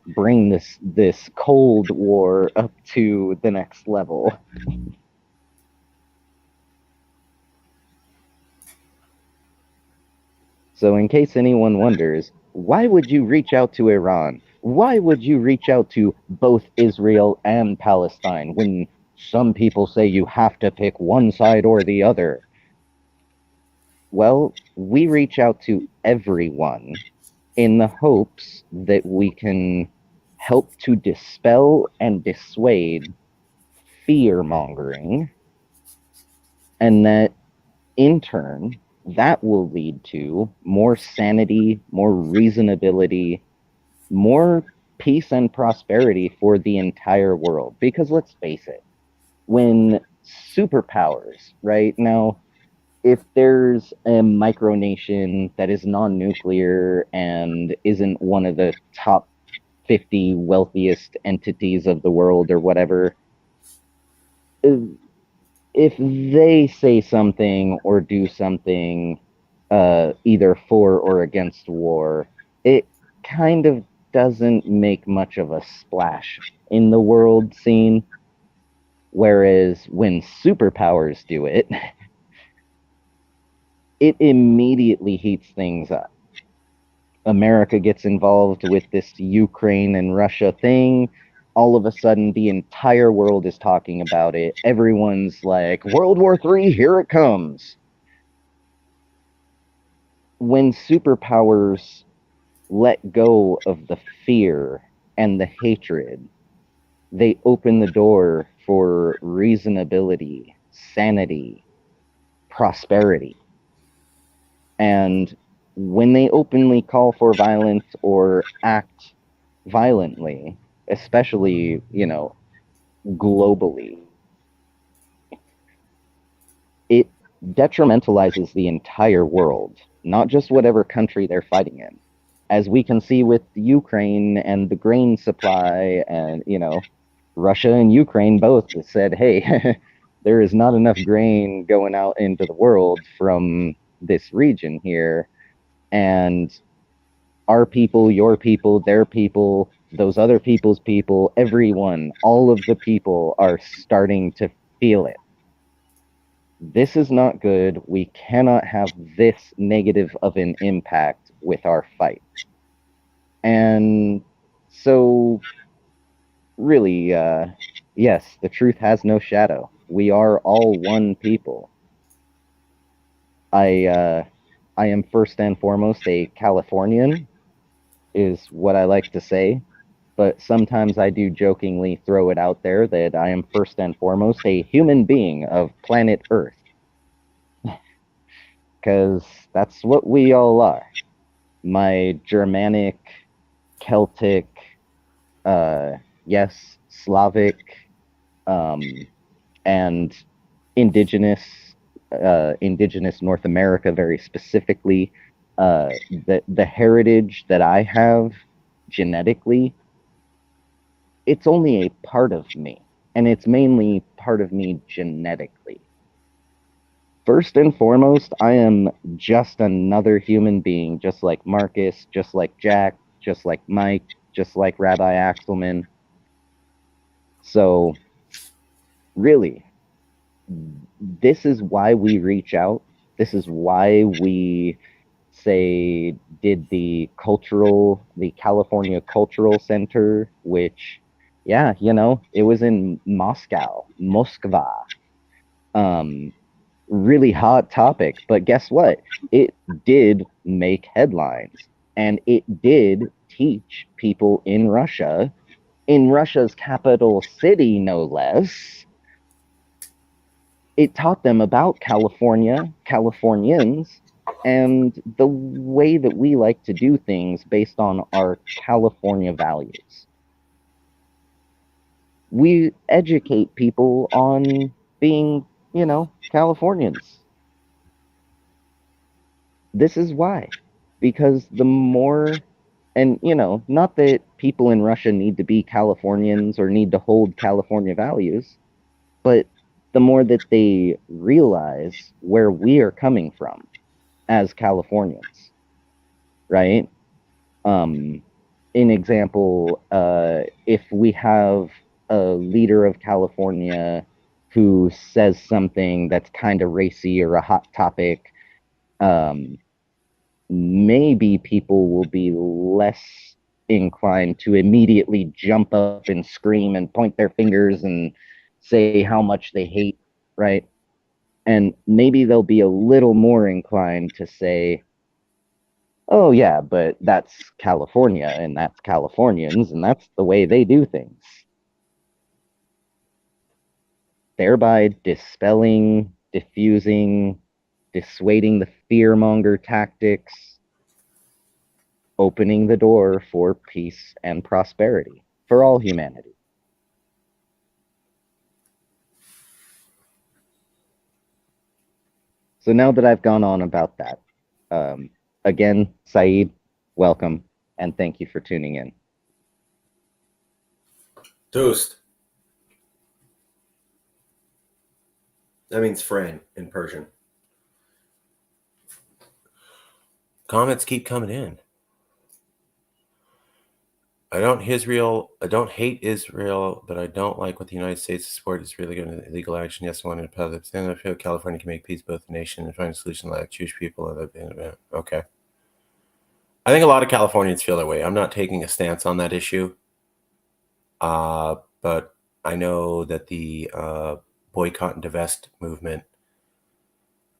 bring this Cold War up to the next level. So, in case anyone wonders, why would you reach out to Iran? Why would you reach out to both Israel and Palestine when some people say you have to pick one side or the other? Well, we reach out to everyone in the hopes that we can help to dispel and dissuade fear mongering, and that in turn, that will lead to more sanity, more reasonability, more peace and prosperity for the entire world. Because let's face it, when superpowers, right now, if there's a micronation that is non nuclear and isn't one of the top 50 wealthiest entities of the world or whatever, if they say something or do something either for or against war, it kind of doesn't make much of a splash in the world scene. Whereas when superpowers do it, it immediately heats things up. America gets involved with this Ukraine and Russia thing. All of a sudden, the entire world is talking about it. Everyone's like, World War III, here it comes. When superpowers let go of the fear and the hatred, they open the door for reasonability, sanity, prosperity. And when they openly call for violence or act violently, especially, globally, it detrimentalizes the entire world, not just whatever country they're fighting in. As we can see with Ukraine and the grain supply, and, Russia and Ukraine both said, hey, there is not enough grain going out into the world from this region here. And our people, your people, their people, those other people's people, everyone, all of the people are starting to feel it. This is not good. We cannot have this negative of an impact with our fight. And so, really, yes, the truth has no shadow. We are all one people. I am first and foremost a Californian, is what I like to say. But sometimes I do jokingly throw it out there that I am first and foremost a human being of planet Earth. Because that's what we all are. My Germanic, Celtic, yes, Slavic, and indigenous, indigenous North America very specifically, the heritage that I have genetically, it's only a part of me, and it's mainly part of me genetically. First and foremost, I am just another human being, just like Marcus, just like Jack, just like Mike, just like Rabbi Axelman. So, really, this is why we reach out. This is why we say did the California Cultural Center, which, yeah, it was in Moscow, Moskva. Um, really hot topic, but guess what? It did make headlines, and it did teach people in Russia's capital city, no less. It taught them about California, Californians, and the way that we like to do things based on our California values. We educate people on being, Californians. This is why. Because the more, and, not that people in Russia need to be Californians or need to hold California values, but the more that they realize where we are coming from as Californians, right? Um, in example, if we have a leader of California who says something that's kind of racy or a hot topic, um, maybe people will be less inclined to immediately jump up and scream and point their fingers and say how much they hate, right? And maybe they'll be a little more inclined to say, oh, yeah, but that's California and that's Californians and that's the way they do things. Thereby dispelling, diffusing, dissuading the fearmonger tactics, opening the door for peace and prosperity for all humanity. So now that I've gone on about that, again, Saeed, welcome, and thank you for tuning in. Toast. That means friend in Persian. Comments keep coming in. I don't hate Israel, but I don't like what the United States support is really going to illegal action. Yes, I want to public stand. I feel California can make peace both the nation and find a solution like Jewish people. Okay. I think a lot of Californians feel that way. I'm not taking a stance on that issue. But I know that the boycott and divest movement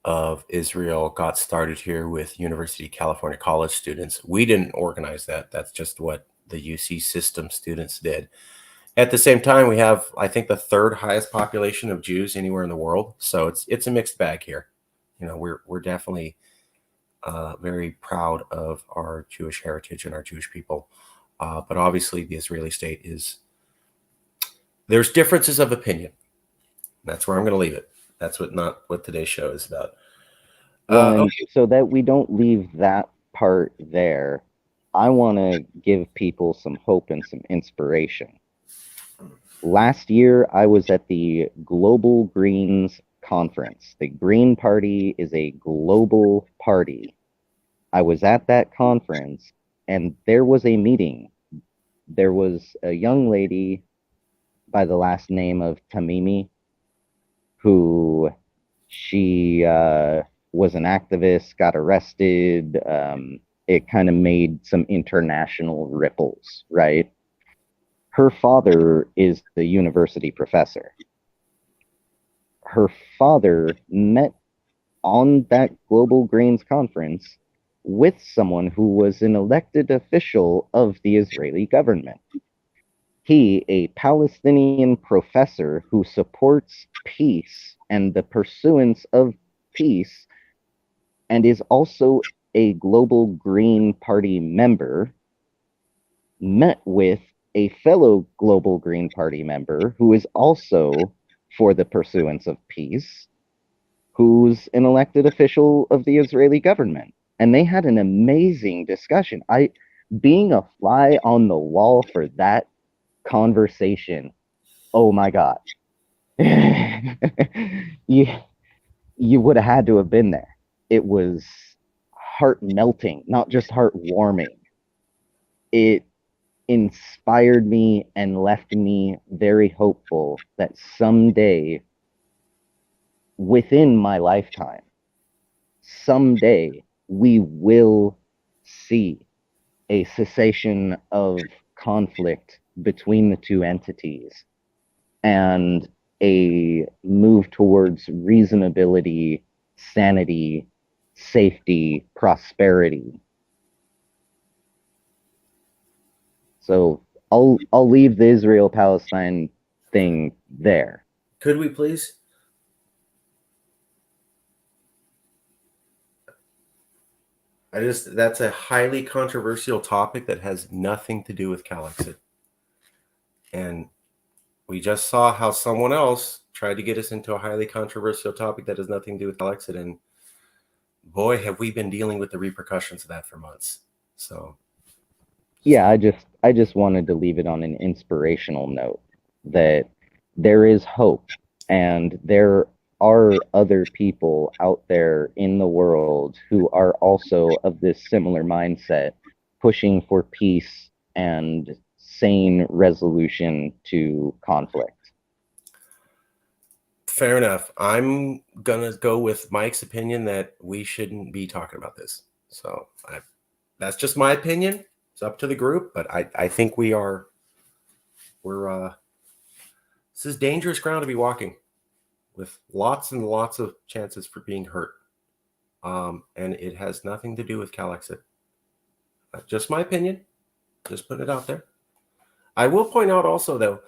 of Israel got started here with University of California college students. We didn't organize that. That's just what the UC system students did. At the same time, we have, I think, the third highest population of Jews anywhere in the world. So it's a mixed bag here. We're definitely very proud of our Jewish heritage and our Jewish people. But obviously, the Israeli state there's differences of opinion. That's where I'm going to leave it. That's not what today's show is about. So that we don't leave that part there, I want to give people some hope and some inspiration. Last year, I was at the Global Greens Conference. The Green Party is a global party. I was at that conference, and there was a meeting. There was a young lady by the last name of Tamimi, who she was an activist, got arrested. It kind of made some international ripples, right? Her father is the university professor. Her father met on that Global Greens conference with someone who was an elected official of the Israeli government. He, a Palestinian professor who supports peace and the pursuance of peace, and is also a Global Green Party member, met with a fellow Global Green Party member who is also for the pursuance of peace, who's an elected official of the Israeli government. And they had an amazing discussion. Being a fly on the wall for that conversation, oh my God. You would have had to have been there. It was heart melting, not just heart warming. It inspired me and left me very hopeful that someday, within my lifetime, someday we will see a cessation of conflict between the two entities and a move towards reasonability, sanity, safety, prosperity. So I'll leave the Israel Palestine thing there. Could we please? That's a highly controversial topic that has nothing to do with Calexit. And we just saw how someone else tried to get us into a highly controversial topic that has nothing to do with Calexit. And boy, have we been dealing with the repercussions of that for months. So yeah, I just wanted to leave it on an inspirational note that there is hope and there are other people out there in the world who are also of this similar mindset, pushing for peace and sane resolution to conflict. fair enough. I'm gonna go with Mike's opinion that we shouldn't be talking about this. So that's just my opinion. It's up to the group, but I think we're this is dangerous ground to be walking with lots and lots of chances for being hurt. And it has nothing to do with Calexit. Just my opinion. Just put it out there. I will point out also, though,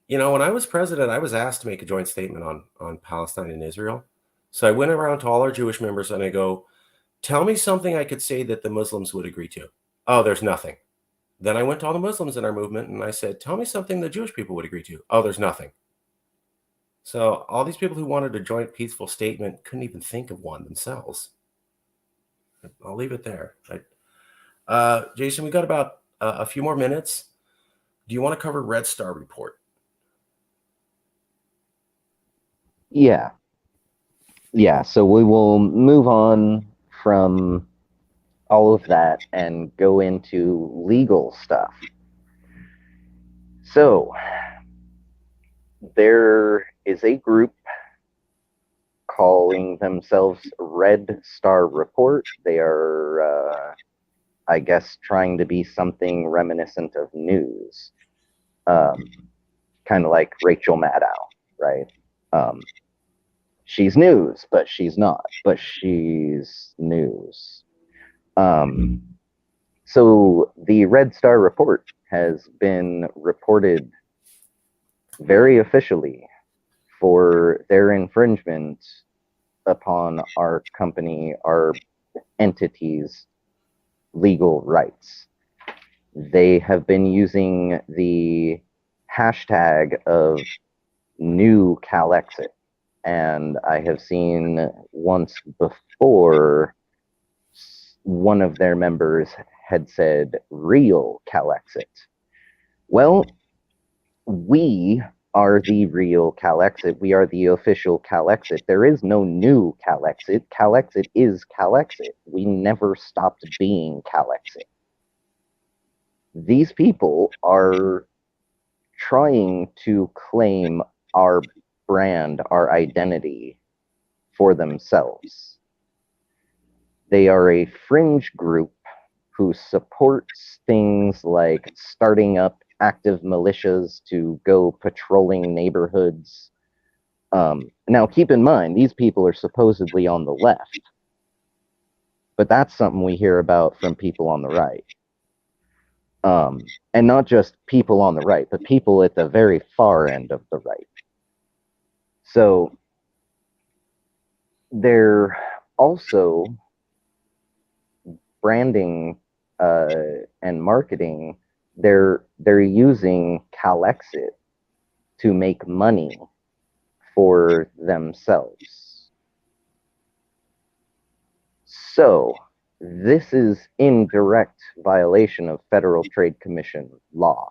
when I was president, I was asked to make a joint statement on Palestine and Israel. So I went around to all our Jewish members and I go, tell me something I could say that the Muslims would agree to. Oh, there's nothing. Then I went to all the Muslims in our movement and I said, tell me something the Jewish people would agree to. Oh, there's nothing. So all these people who wanted a joint peaceful statement couldn't even think of one themselves. I'll leave it there. Jason, we got about a few more minutes. Do you want to cover Red Star Report? Yeah. Yeah, so we will move on from all of that and go into legal stuff. So, there is a group calling themselves Red Star Report. They are, I guess, trying to be something reminiscent of news. Kind of like Rachel Maddow, right? She's news, but she's not. But she's news. So the Red Star Report has been reported very officially for their infringement upon our company, our entity's legal rights. They have been using the hashtag of new Calexit, and I have seen once before one of their members had said real Calexit. Well, we are the real Calexit. We are the official Calexit. There is no new Calexit. Calexit is Calexit. We never stopped being Calexit. These people are trying to claim our brand, our identity for themselves. They are a fringe group who supports things like starting up active militias to go patrolling neighborhoods. Now, keep in mind, these people are supposedly on the left, but that's something we hear about from people on the right. And not just people on the right, but people at the very far end of the right. So they're also branding and marketing. They're using Calexit to make money for themselves. So this is in direct violation of Federal Trade Commission law.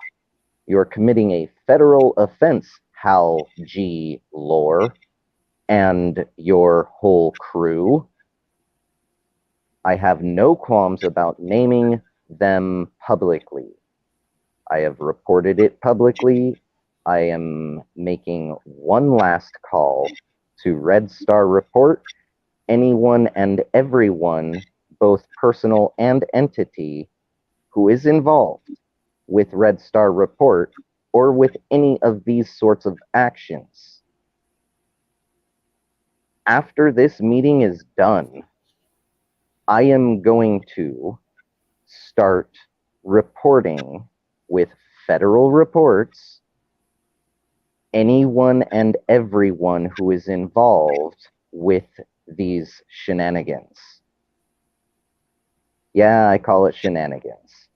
You're committing a federal offense, Hal G. Lore. and your whole crew, I have no qualms about naming them publicly. I have reported it publicly. I am making one last call to Red Star Report anyone and everyone, both personal and entity, who is involved with Red Star Report or with any of these sorts of actions. After this meeting is done, I am going to start reporting with federal reports anyone and everyone who is involved with these shenanigans. Yeah, I call it shenanigans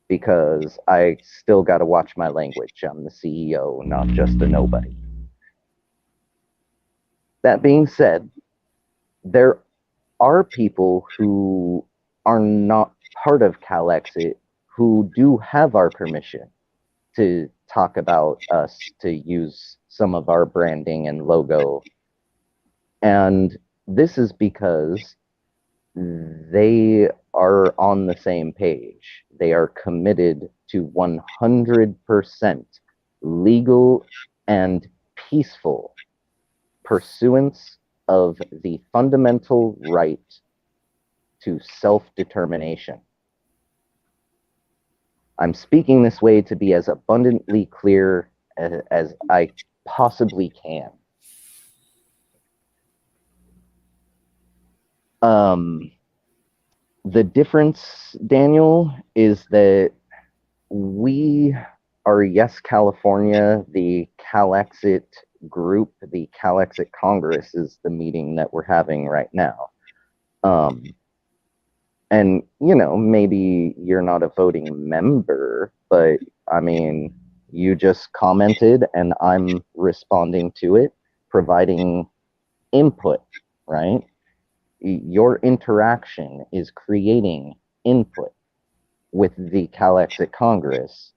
because I still got to watch my language. I'm the CEO, not just a nobody. That being said, there are people who are not part of Calexit who do have our permission to talk about us, to use some of our branding and logo. And this is because they are on the same page. They are committed to 100% legal and peaceful pursuance of the fundamental right to self-determination. I'm speaking this way to be as abundantly clear as I possibly can. The difference, Daniel, is that we are Yes California, the Calexit group, the Calexit Congress is the meeting that we're having right now. And, you know, maybe you're not a voting member, but I mean, you just commented and I'm responding to it, providing input, right? Your interaction is creating input with the Calexit Congress,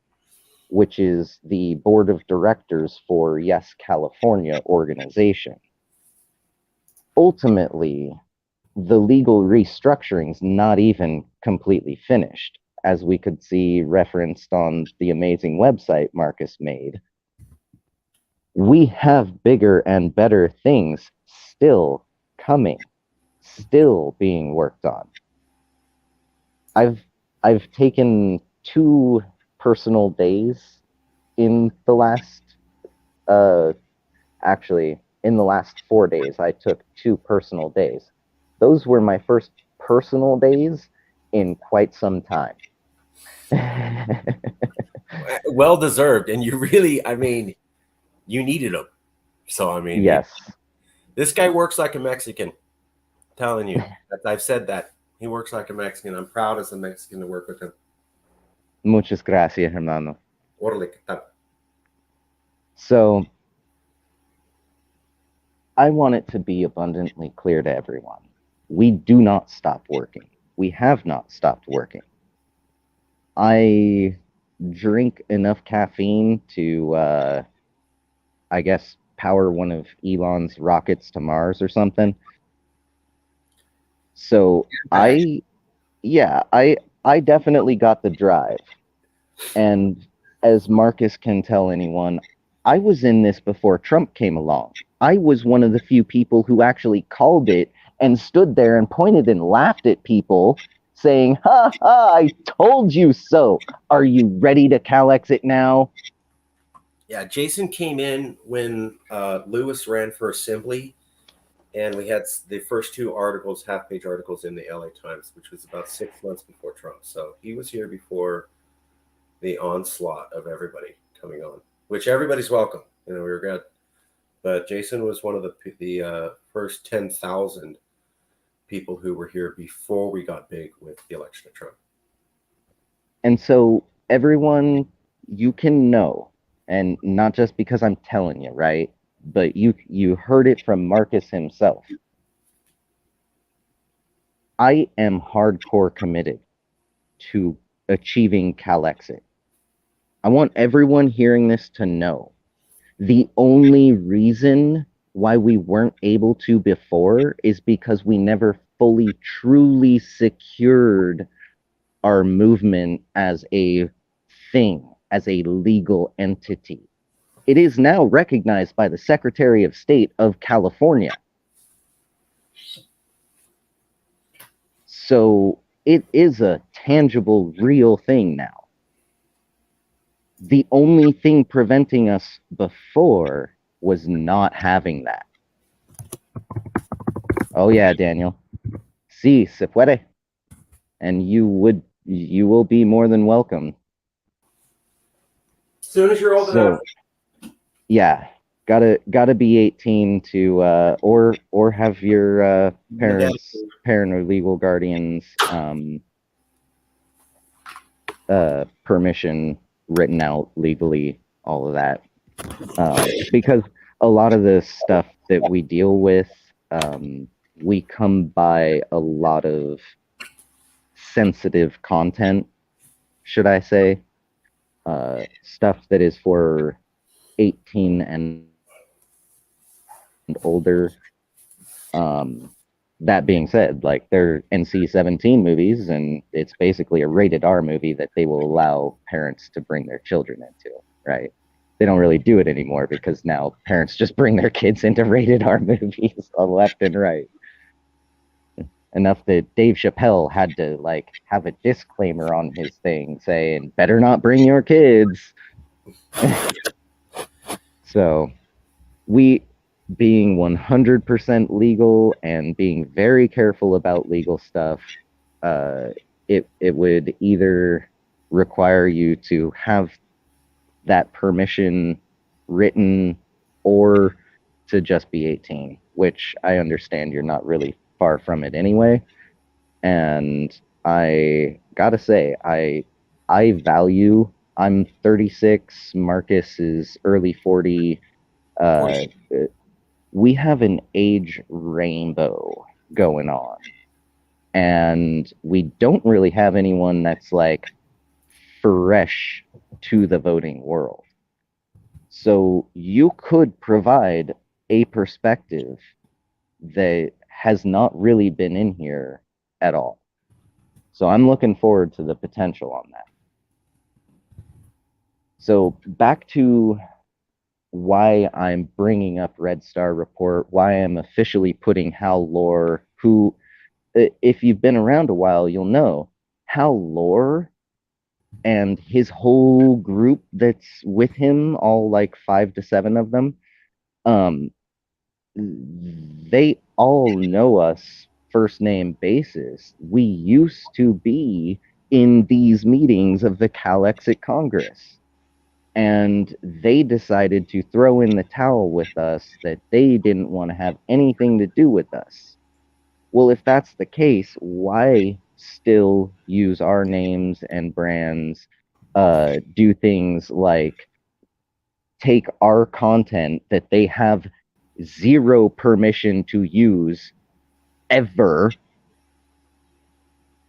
which is the board of directors for Yes California organization. Ultimately, the legal restructuring is not even completely finished, as we could see referenced on the amazing website Marcus made. We have bigger and better things still coming, still being worked on. I've taken 2 personal days in the last actually in the last 4 days. I took 2 personal days. Those were my first personal days in quite some time. Well deserved, and you really, I mean, you needed them. So I mean, Yes. This guy works like a Mexican. I'm telling you, I've said that. He works like a Mexican. I'm proud as a Mexican to work with him. Muchas gracias, hermano. Orale, ¿qué tal? So, I want it to be abundantly clear to everyone. We do not stop working. We have not stopped working. I drink enough caffeine to, I guess, power one of Elon's rockets to Mars or something. So I definitely got the drive. And as Marcus can tell anyone, I was in this before Trump came along. I was one of the few people who actually called it and stood there and pointed and laughed at people saying, ha ha, I told you so. Are you ready to Calexit now? Yeah, Jason came in when Lewis ran for assembly, and we had the first 2 articles, half-page articles in the LA Times, which was about 6 months before Trump. So he was here before the onslaught of everybody coming on, which everybody's welcome. You know, we were good. But Jason was one of the first 10,000 people who were here before we got big with the election of Trump. And so everyone, you can know, and not just because I'm telling you, right? But you heard it from Marcus himself. I am hardcore committed to achieving Calexit. I want everyone hearing this to know the only reason why we weren't able to before is because we never fully, truly secured our movement as a thing, as a legal entity. It is now recognized by the Secretary of State of California. So it is a tangible, real thing now. The only thing preventing us before was not having that. Oh yeah, Daniel. Sí, se puede. And you will be more than welcome. As soon as you're old enough. Yeah, gotta be 18 to or have your parent or legal guardians permission written out legally, all of that, because a lot of the stuff that we deal with, we come by a lot of sensitive content, should I say, stuff that is for 18 and older. That being said, like, they're NC-17 movies, and it's basically a rated R movie that they will allow parents to bring their children into, right? They don't really do it anymore because now parents just bring their kids into rated R movies on left and right. Enough that Dave Chappelle had to like have a disclaimer on his thing saying, "Better not bring your kids." So we, being 100% legal and being very careful about legal stuff, it would either require you to have that permission written or to just be 18, which I understand you're not really far from it anyway. And I gotta say, I value. I'm 36. Marcus is early 40. We have an age rainbow going on, and we don't really have anyone that's like fresh to the voting world. So you could provide a perspective that has not really been in here at all. So I'm looking forward to the potential on that. So back to why I'm bringing up Red Star Report, why I'm officially putting Hal Lore, who, if you've been around a while, you'll know Hal Lore and his whole group that's with him, all like 5 to 7 of them, they all know us first name basis. We used to be in these meetings of the Calexit Congress. And they decided to throw in the towel with us, that they didn't want to have anything to do with us. Well, if that's the case, why still use our names and brands, do things like take our content that they have zero permission to use ever,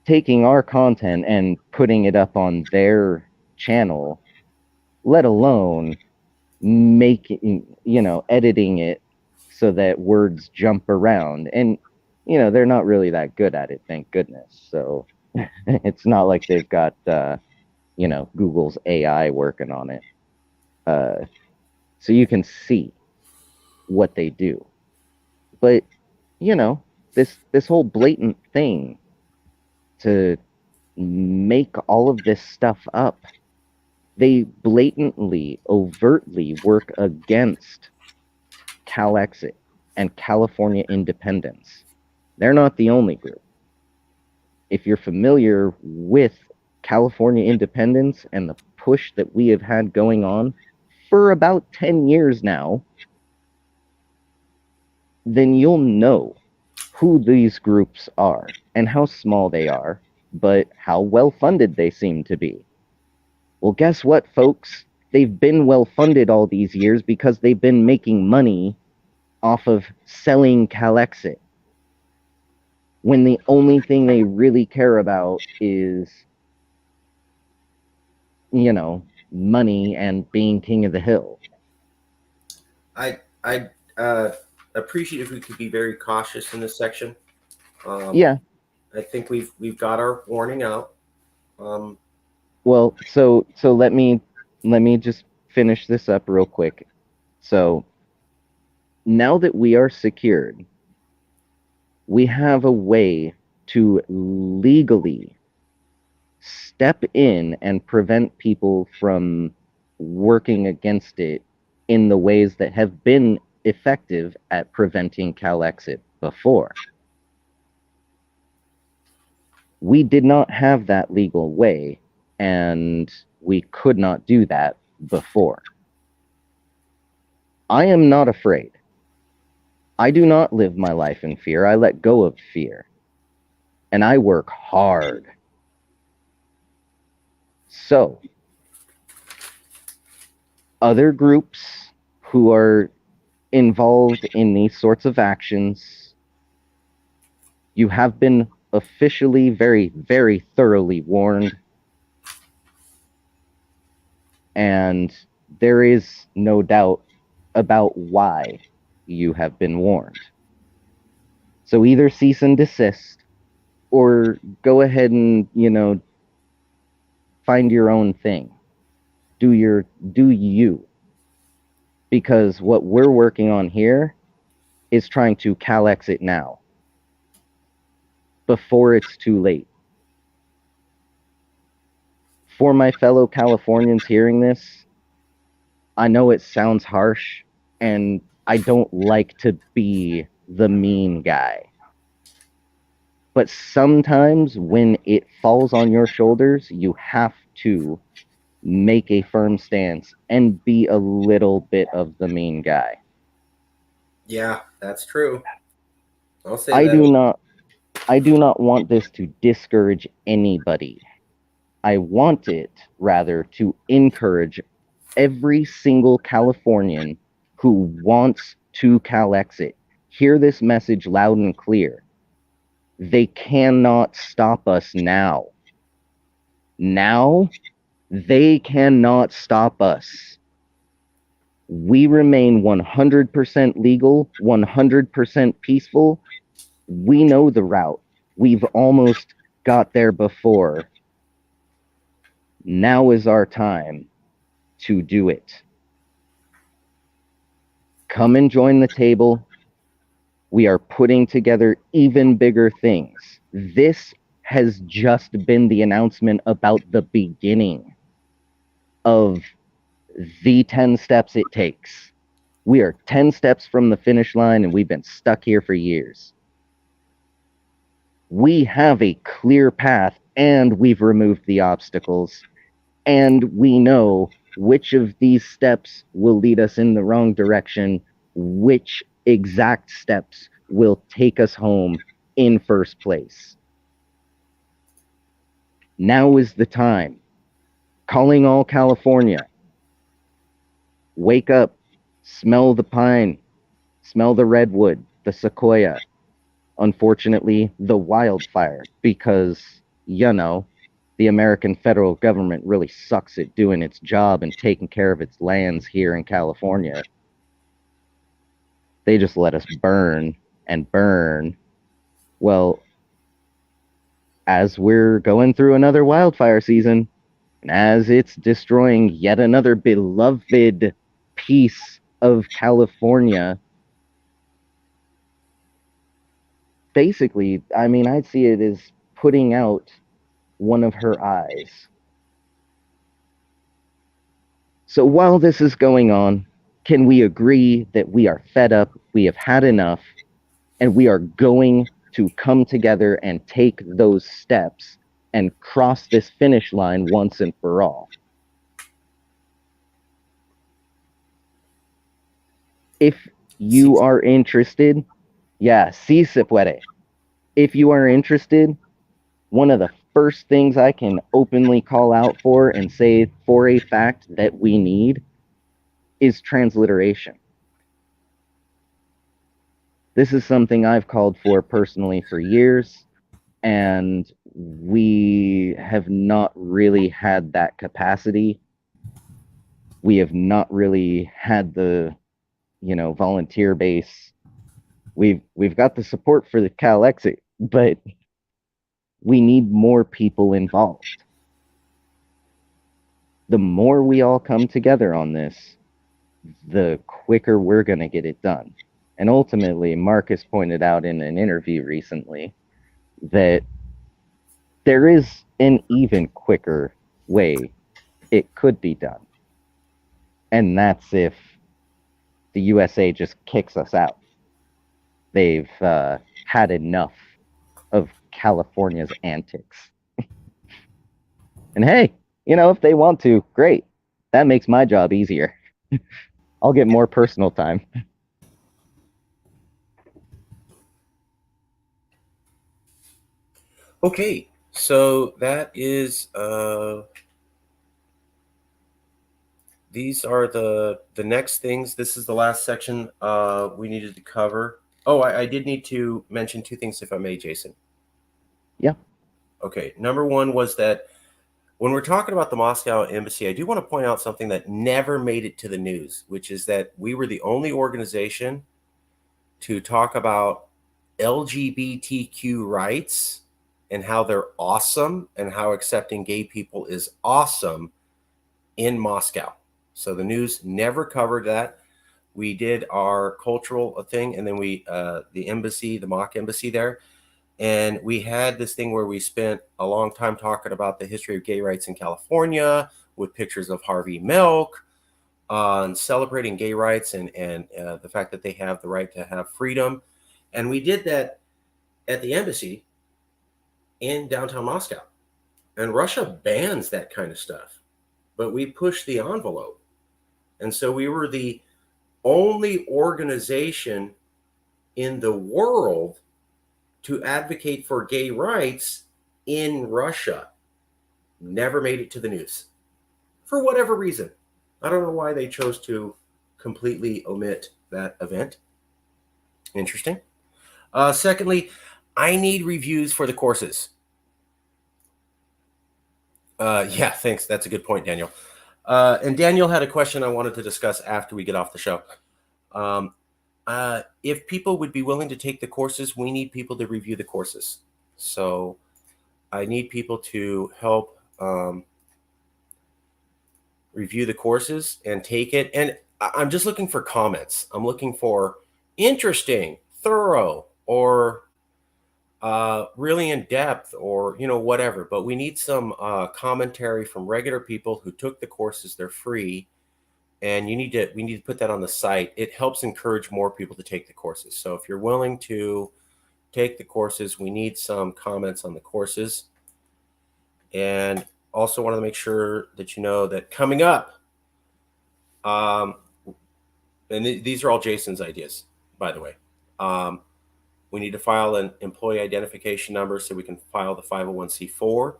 taking our content and putting it up on their channel, let alone making, editing it so that words jump around. And, they're not really that good at it, thank goodness. So it's not like they've got, Google's AI working on it. So you can see what they do. But, this whole blatant thing to make all of this stuff up, they blatantly, overtly work against Calexit and California independence. They're not the only group. If you're familiar with California independence and the push that we have had going on for about 10 years now, then you'll know who these groups are and how small they are, but how well funded they seem to be. Well, guess what, folks? They've been well funded all these years because they've been making money off of selling Calexit, when the only thing they really care about is, money and being king of the hill. I appreciate if we could be very cautious in this section. Yeah. I think we've got our warning out. Well, so let me just finish this up real quick. So now that we are secured, we have a way to legally step in and prevent people from working against it in the ways that have been effective at preventing Calexit before. We did not have that legal way, and we could not do that before. I am not afraid. I do not live my life in fear. I let go of fear. And I work hard. So, other groups who are involved in these sorts of actions, you have been officially very, very thoroughly warned. And there is no doubt about why you have been warned. So either cease and desist or go ahead and, find your own thing. Do you. Because what we're working on here is trying to Calex it now, before it's too late. For my fellow Californians hearing this, I know it sounds harsh, and I don't like to be the mean guy. But sometimes when it falls on your shoulders, you have to make a firm stance and be a little bit of the mean guy. Yeah, that's true. I'll say I that. do not want this to discourage anybody. I want it rather to encourage every single Californian who wants to Calexit. Hear this message loud and clear. They cannot stop us now. Now, they cannot stop us. We remain 100% legal, 100% peaceful. We know the route. We've almost got there before. Now is our time to do it. Come and join the table. We are putting together even bigger things. This has just been the announcement about the beginning of the 10 steps it takes. We are 10 steps from the finish line, and we've been stuck here for years. We have a clear path, and we've removed the obstacles, and we know which of these steps will lead us in the wrong direction, which exact steps will take us home in first place. Now is the time. Calling all California. Wake up, smell the pine, smell the redwood, the sequoia. Unfortunately, the wildfire, because, the American federal government really sucks at doing its job and taking care of its lands here in California. They just let us burn and burn. Well, as we're going through another wildfire season, and as it's destroying yet another beloved piece of California, basically, I'd see it as putting out one of her eyes. So while this is going on, can we agree that we are fed up, we have had enough, and we are going to come together and take those steps and cross this finish line once and for all? If you are interested, sí se puede. If you are interested, one of the first things I can openly call out for and say for a fact that we need is transliteration. This is something I've called for personally for years, and we have not really had that capacity. We have not really had the, volunteer base we've got the support for the Calexit, but we need more people involved. The more we all come together on this, the quicker we're going to get it done. And ultimately, Marcus pointed out in an interview recently that there is an even quicker way it could be done. And that's if the USA just kicks us out. They've had enough of California's antics. And hey, if they want to, great. That makes my job easier. I'll get more personal time. Okay, so that is these are the next things. This is the last section we needed to cover. Oh, I did need to mention two things, if I may, Jason. Yeah. Okay, number one was that when we're talking about the Moscow embassy, I do want to point out something that never made it to the news, which is that we were the only organization to talk about LGBTQ rights and how they're awesome and how accepting gay people is awesome in Moscow. So the news never covered that. We did our cultural thing, and then the embassy, the mock embassy there, and we had this thing where we spent a long time talking about the history of gay rights in California with pictures of Harvey Milk, and celebrating gay rights and the fact that they have the right to have freedom. And we did that at the embassy in downtown Moscow. And Russia bans that kind of stuff, but we pushed the envelope. And so we were the only organization in the world to advocate for gay rights in Russia. Never made it to the news for whatever reason. I don't know why they chose to completely omit that event. Interesting. Secondly, I need reviews for the courses. Yeah, thanks. That's a good point, Daniel. And Daniel had a question I wanted to discuss after we get off the show. If people would be willing to take the courses, we need people to review the courses. So I need people to help review the courses and take it. And I'm just looking for comments. I'm looking for interesting, thorough, or really in depth, or whatever. But we need some commentary from regular people who took the courses. They're free, and we need to put that on the site. It helps encourage more people to take the courses. So if you're willing to take the courses, we need some comments on the courses. And also wanted to make sure that you know that coming up, and these are all Jason's ideas, by the way. We need to file an employee identification number so we can file the 501c4,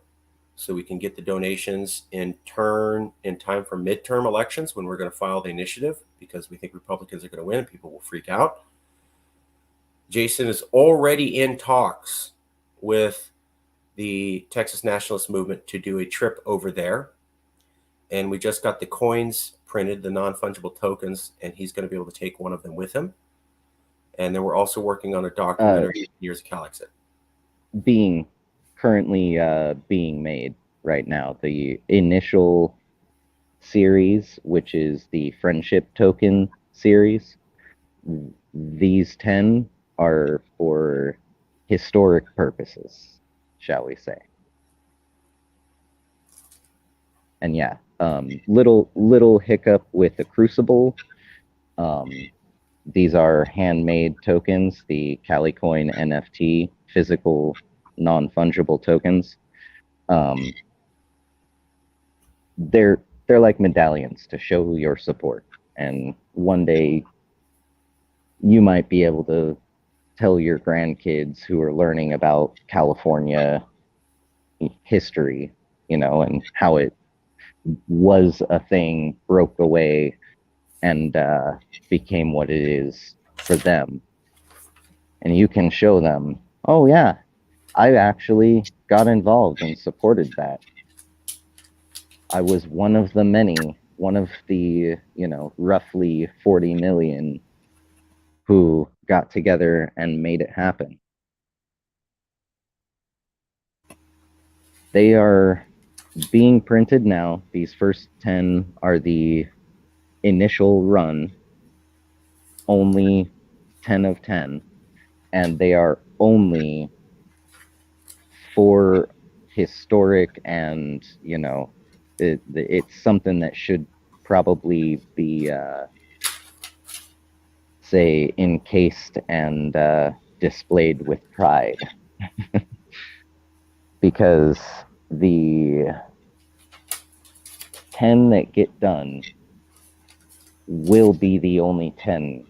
so we can get the donations in time for midterm elections when we're going to file the initiative, because we think Republicans are going to win and people will freak out. Jason is already in talks with the Texas Nationalist Movement to do a trip over there. And we just got the coins printed, the non-fungible tokens, and he's going to be able to take one of them with him. And then we're also working on a documentary, Years of Calexit. Currently being made right now. The initial series, which is the Friendship Token series, these 10 are for historic purposes, shall we say. And yeah, little hiccup with the Crucible. These are handmade tokens, the Calicoin NFT, physical non-fungible tokens. They're like medallions to show your support. And one day you might be able to tell your grandkids who are learning about California history, and how it was a thing, broke away, and became what it is for them. And you can show them, oh yeah, I actually got involved and supported that. I was one of the many, one of the, roughly 40 million who got together and made it happen. They are being printed now. These first 10 are the initial run, only 10 of 10, and they are only for historic and, it's something that should probably be, say, encased and displayed with pride. Because the 10 that get done will be the only 10.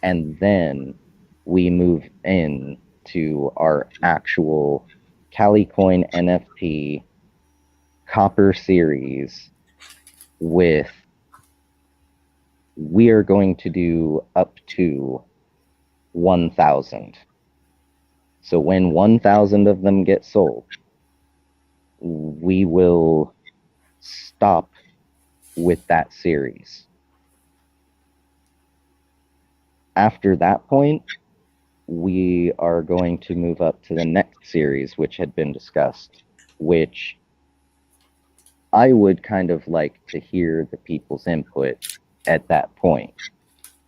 And then we move in to our actual Calicoin NFT copper series with, we are going to do up to 1,000. So when 1,000 of them get sold, we will stop with that series. After that point, we are going to move up to the next series, which had been discussed, which I would kind of like to hear the people's input at that point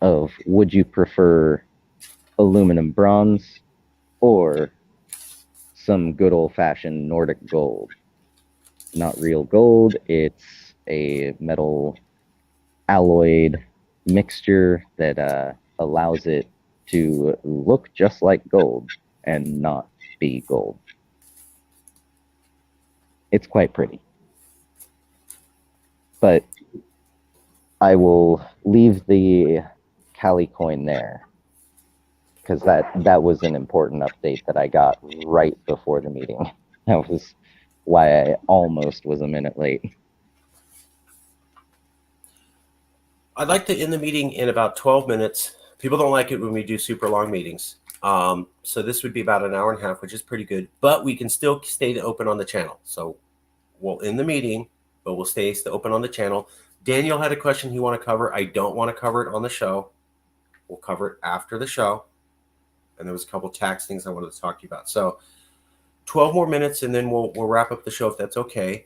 of, would you prefer aluminum bronze or some good old-fashioned Nordic gold? Not real gold, it's a metal alloyed mixture that allows it to look just like gold and not be gold. It's quite pretty. But I will leave the Cali coin there, because that was an important update that I got right before the meeting. That was why I almost was a minute late. I'd like to end the meeting in about 12 minutes. People don't like it when we do super long meetings. So this would be about an hour and a half, which is pretty good, but we can still stay open on the channel. So we'll end the meeting, but we'll stay open on the channel. Daniel had a question he want to cover. I don't want to cover it on the show. We'll cover it after the show. And there was a couple tax things I wanted to talk to you about. So 12 more minutes, and then we'll wrap up the show if that's okay.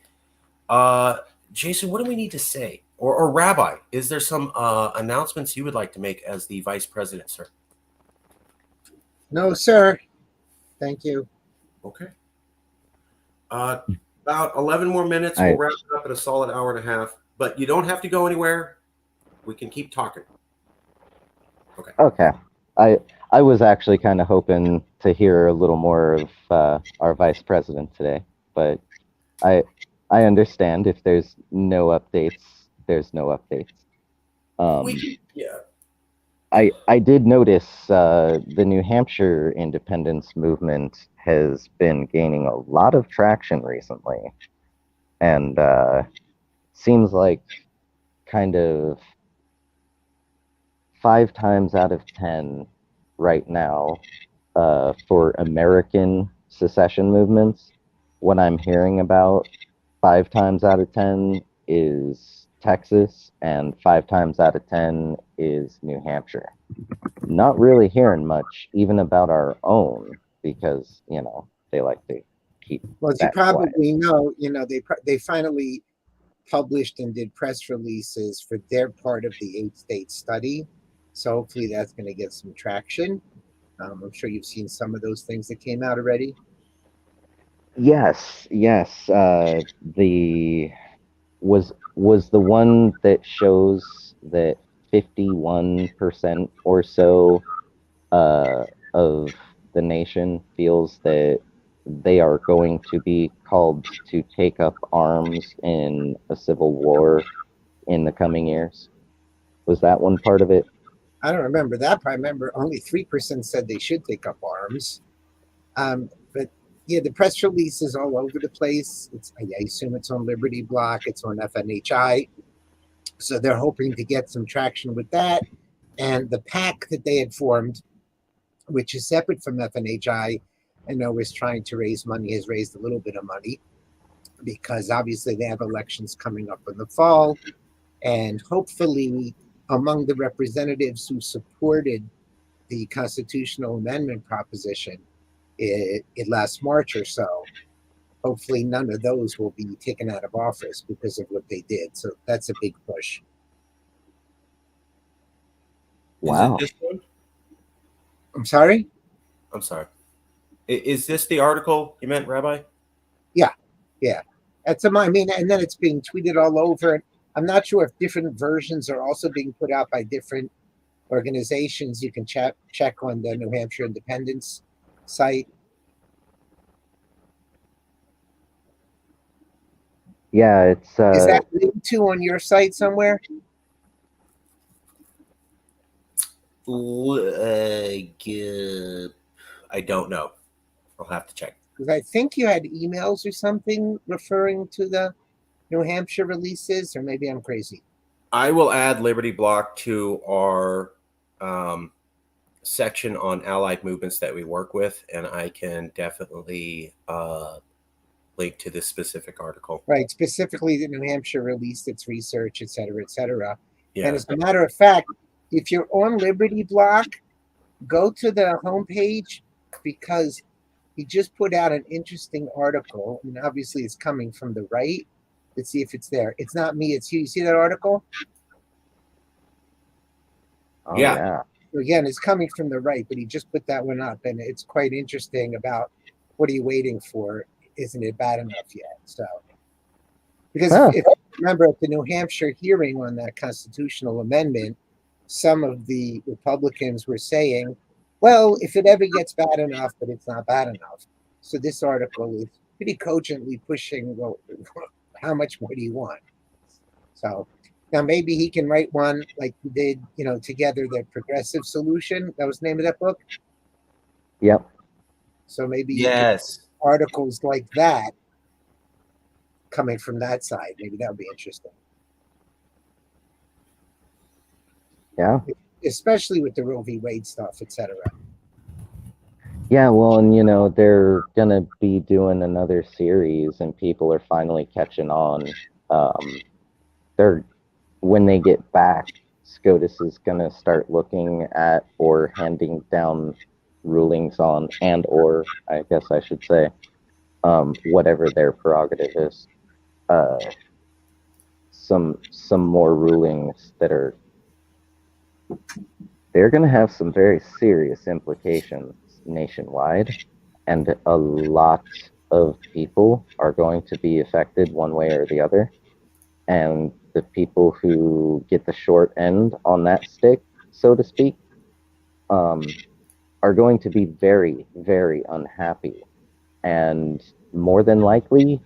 Jason, what do we need to say? Or Rabbi, is there some announcements you would like to make as the vice president, sir? No, sir. Thank you. Okay. About 11 more minutes. We'll wrap it up in a solid hour and a half. But you don't have to go anywhere. We can keep talking. Okay. Okay. I was actually kind of hoping to hear a little more of our vice president today, but I understand if there's no updates, there's no updates. Yeah. I did notice the New Hampshire independence movement has been gaining a lot of traction recently, and seems like kind of 5 times out of 10 right now for American secession movements, what I'm hearing about 5 times out of 10 is Texas, and 5 times out of 10 is New Hampshire. Not really hearing much even about our own, because they like to keep. Well, as you probably quiet. know, they finally published and did press releases for their part of the 8-state study. So hopefully that's going to get some traction. I'm sure you've seen some of those things that came out already. Yes. The was the one that shows that 51% or so of the nation feels that they are going to be called to take up arms in a civil war in the coming years. Was that one part of it? I don't remember that, but I remember only 3% said they should take up arms. But yeah, the press release is all over the place. I assume it's on Liberty Block, it's on FNHI. So they're hoping to get some traction with that. And the PAC that they had formed, which is separate from FNHI, I know is trying to raise money, has raised a little bit of money, because obviously they have elections coming up in the fall. And hopefully among the representatives who supported the constitutional amendment proposition last March or so. Hopefully, none of those will be taken out of office because of what they did. So that's a big push. Wow. Is it this one? I'm sorry? I'm sorry. Is this the article you meant, Rabbi? Yeah. That's I mean, and then it's being tweeted all over. I'm not sure if different versions are also being put out by different organizations. You can check on the New Hampshire Independence site. Yeah, it's Is that linked to on your site somewhere? I don't know. I'll have to check. Because I think you had emails or something referring to the New Hampshire releases, or maybe I'm crazy. I will add Liberty Block to our section on allied movements that we work with, and I can definitely link to this specific article. Right, specifically the New Hampshire released its research, et cetera, et cetera. Yeah. And as a matter of fact, if you're on Liberty Block, go to the homepage because he just put out an interesting article. And obviously it's coming from the right. Let's see if it's there. It's not me, it's you. You see that article? oh, Yeah. yeah. Again, it's coming from the right, but he just put that one up. And it's quite interesting about what are you waiting for? Isn't it bad enough yet? So, because if you remember at the New Hampshire hearing on that constitutional amendment, some of the Republicans were saying, well, if it ever gets bad enough, but it's not bad enough. So this article is pretty cogently pushing, well, how much more do you want? So now maybe he can write one like he did, together, the progressive solution. That was the name of that book. Yep. So maybe Yes. articles like that coming from that side, maybe that would be interesting. Yeah. Especially with the Roe v. Wade stuff, etc. Yeah, well, and they're gonna be doing another series, and people are finally catching on. When they get back, SCOTUS is gonna start looking at or handing down rulings on, or I guess I should say, whatever their prerogative is. Some more rulings that they're going to have some very serious implications nationwide, and a lot of people are going to be affected one way or the other. And the people who get the short end on that stick, so to speak, are going to be very, very unhappy. And more than likely,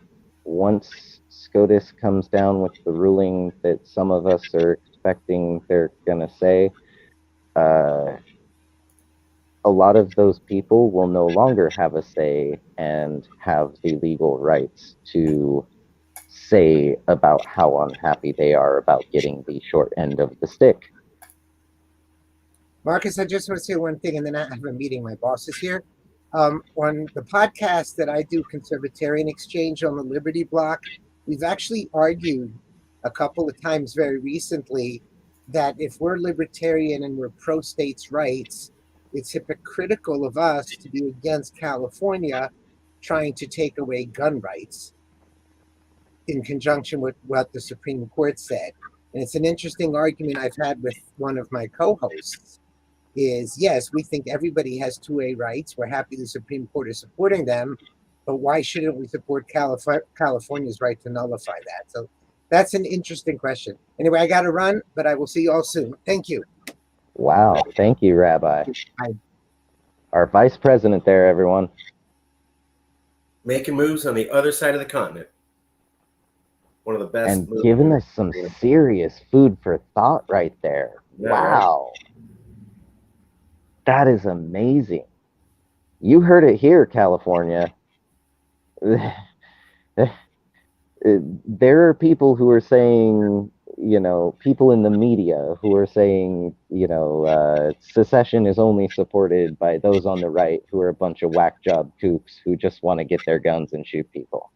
once SCOTUS comes down with the ruling that some of us are expecting they're going to say, a lot of those people will no longer have a say and have the legal rights to say about how unhappy they are about getting the short end of the stick. Marcus, I just want to say one thing, and then I have a meeting. My boss is here. On the podcast that I do, Conservatarian Exchange on the Liberty Block, we've actually argued a couple of times very recently that if we're libertarian and we're pro states' rights, it's hypocritical of us to be against California trying to take away gun rights in conjunction with what the Supreme Court said. And it's an interesting argument I've had with one of my co-hosts is, yes, we think everybody has 2A rights. We're happy the Supreme Court is supporting them, but why shouldn't we support California's right to nullify that? So that's an interesting question. Anyway, I got to run, but I will see you all soon. Thank you. Wow. Thank you, Rabbi. Bye. Our vice president there, everyone. Making moves on the other side of the continent. One of the best. And giving us some serious food for thought right there. Yeah, wow. Right. That is amazing. You heard it here, California. There are people who are saying, people in the media who are saying, secession is only supported by those on the right who are a bunch of whack job kooks who just want to get their guns and shoot people.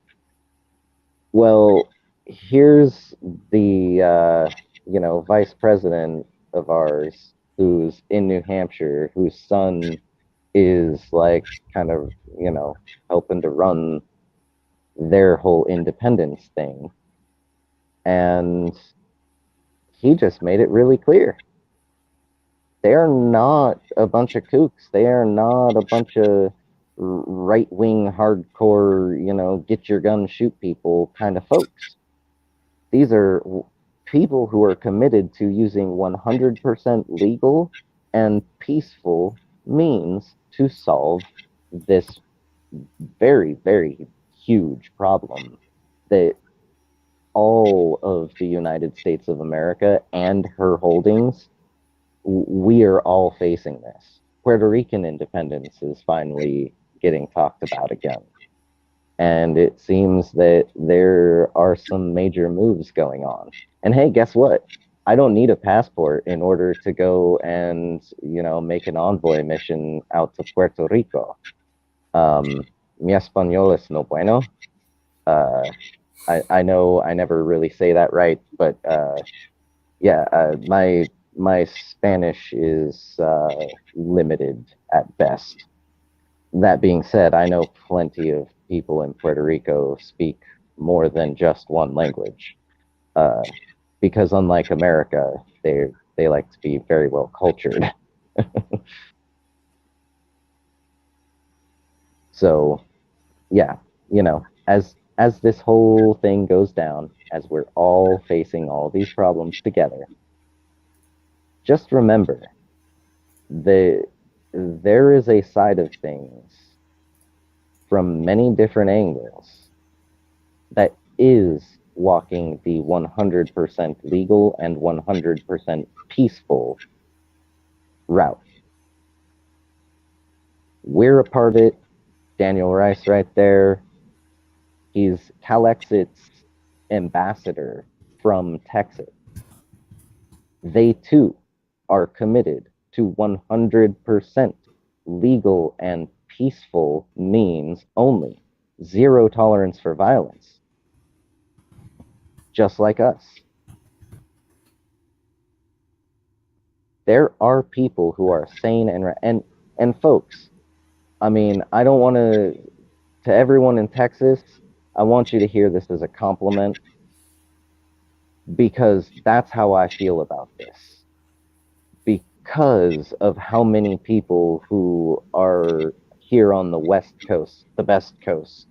Well, here's the, vice president of ours who's in New Hampshire, whose son is like kind of, helping to run their whole independence thing. And he just made it really clear. They are not a bunch of kooks. They are not a bunch of right-wing, hardcore, get your gun, shoot people kind of folks. These are people who are committed to using 100% legal and peaceful means to solve this very, very huge problem that all of the United States of America and her holdings, we are all facing this. Puerto Rican independence is finally getting talked about again. And it seems that there are some major moves going on. And hey, guess what? I don't need a passport in order to go and, make an envoy mission out to Puerto Rico. Mi español es no bueno. I know I never really say that right, but my Spanish is limited at best. That being said, I know plenty of people in Puerto Rico speak more than just one language, because unlike America, they like to be very well cultured. So, yeah, as this whole thing goes down, as we're all facing all these problems together, just remember that there is a side of things from many different angles that is walking the 100% legal and 100% peaceful route. We're a part of it. Daniel Rice right there. He's Calexit's ambassador from Texas. They too are committed to 100% legal and peaceful means only. Zero tolerance for violence. Just like us. There are people who are sane and folks, I mean, I don't want to everyone in Texas, I want you to hear this as a compliment, because that's how I feel about this. Because of how many people who are here on the West Coast, the best coast,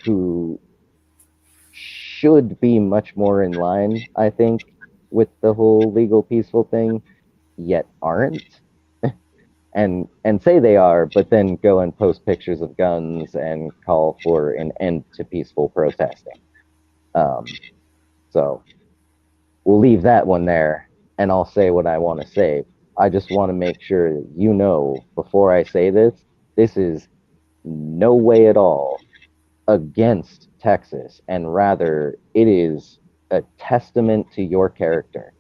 who should be much more in line, I think, with the whole legal peaceful thing, yet aren't. and say they are, but then go and post pictures of guns and call for an end to peaceful protesting. So we'll leave that one there, and I'll say what I want to say. I just want to make sure that before I say this is no way at all against Texas, and rather it is a testament to your character.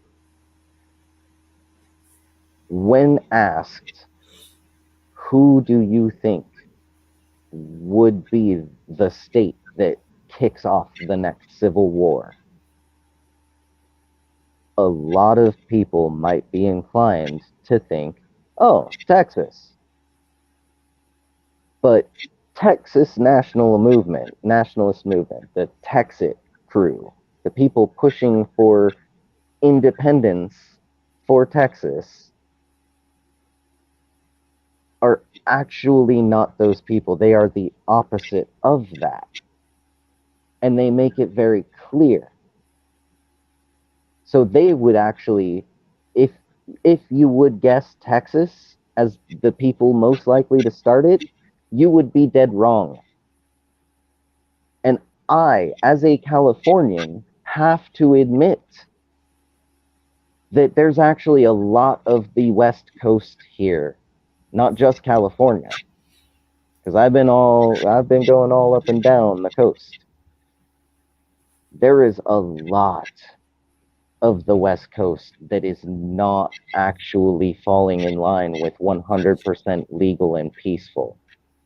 When asked, who do you think would be the state that kicks off the next civil war? A lot of people might be inclined to think, oh, Texas. But Texas nationalist movement, the Texit crew, the people pushing for independence for Texas, are actually not those people. They are the opposite of that. And they make it very clear. So they would actually, if you would guess Texas as the people most likely to start it, you would be dead wrong. And I, as a Californian, have to admit that there's actually a lot of the West Coast here, not just California, because I've been going all up and down the coast. There is a lot of the West Coast that is not actually falling in line with 100% legal and peaceful.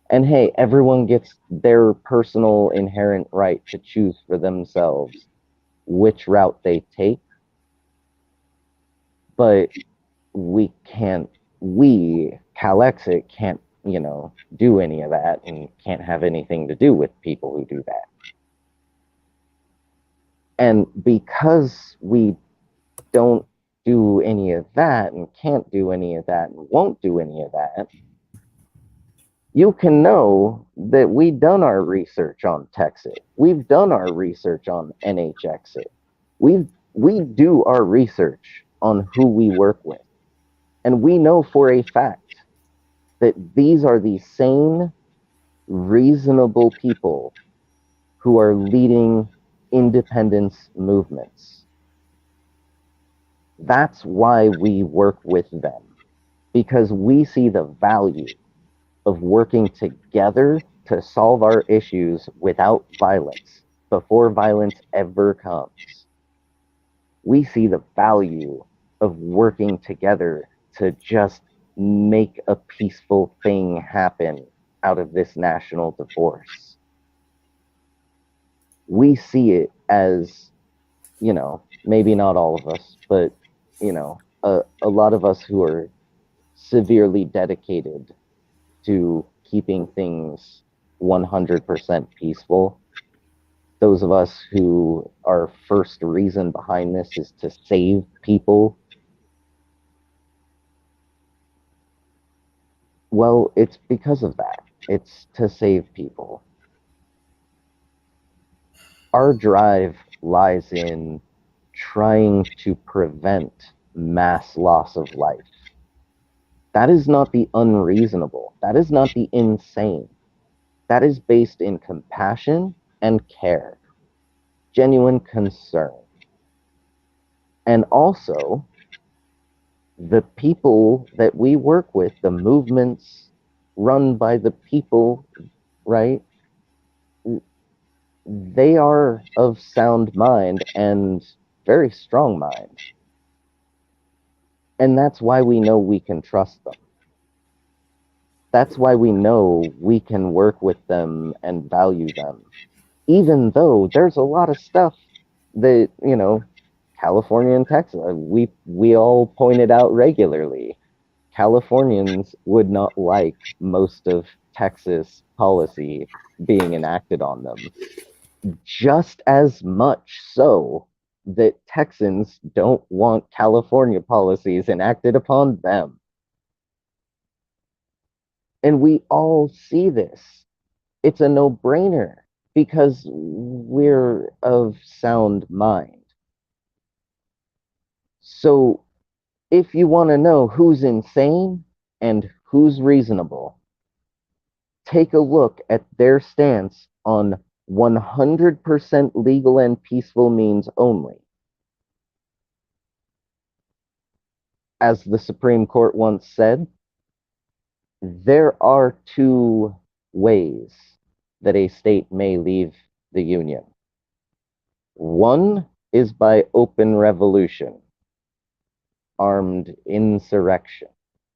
And hey, everyone gets their personal inherent right to choose for themselves which route they take. But we, Calexit, can't, do any of that and can't have anything to do with people who do that. And because we don't do any of that and can't do any of that and won't do any of that, you can know that we've done our research on Texit. We've done our research on NHXit. We do our research on who we work with. And we know for a fact that these are the same reasonable people who are leading independence movements. That's why we work with them, because we see the value of working together to solve our issues without violence, before violence ever comes. We see the value of working together to just make a peaceful thing happen out of this national divorce. We see it as, maybe not all of us, but, a lot of us who are severely dedicated to keeping things 100% peaceful. Those of us who our first reason behind this is to save people. Well, it's because of that. It's to save people. Our drive lies in trying to prevent mass loss of life. That is not the unreasonable. That is not the insane. That is based in compassion and care, genuine concern. And also, the people that we work with, the movements run by the people, right? They are of sound mind and very strong mind. And that's why we know we can trust them. That's why we know we can work with them and value them. Even though there's a lot of stuff that, California and Texas, we all pointed out regularly. Californians would not like most of Texas policy being enacted on them. Just as much so that Texans don't want California policies enacted upon them. And we all see this. It's a no-brainer because we're of sound mind. So if you want to know who's insane and who's reasonable, take a look at their stance on 100% legal and peaceful means only. As the Supreme Court once said, there are two ways that a state may leave the Union. One is by open revolution, armed insurrection,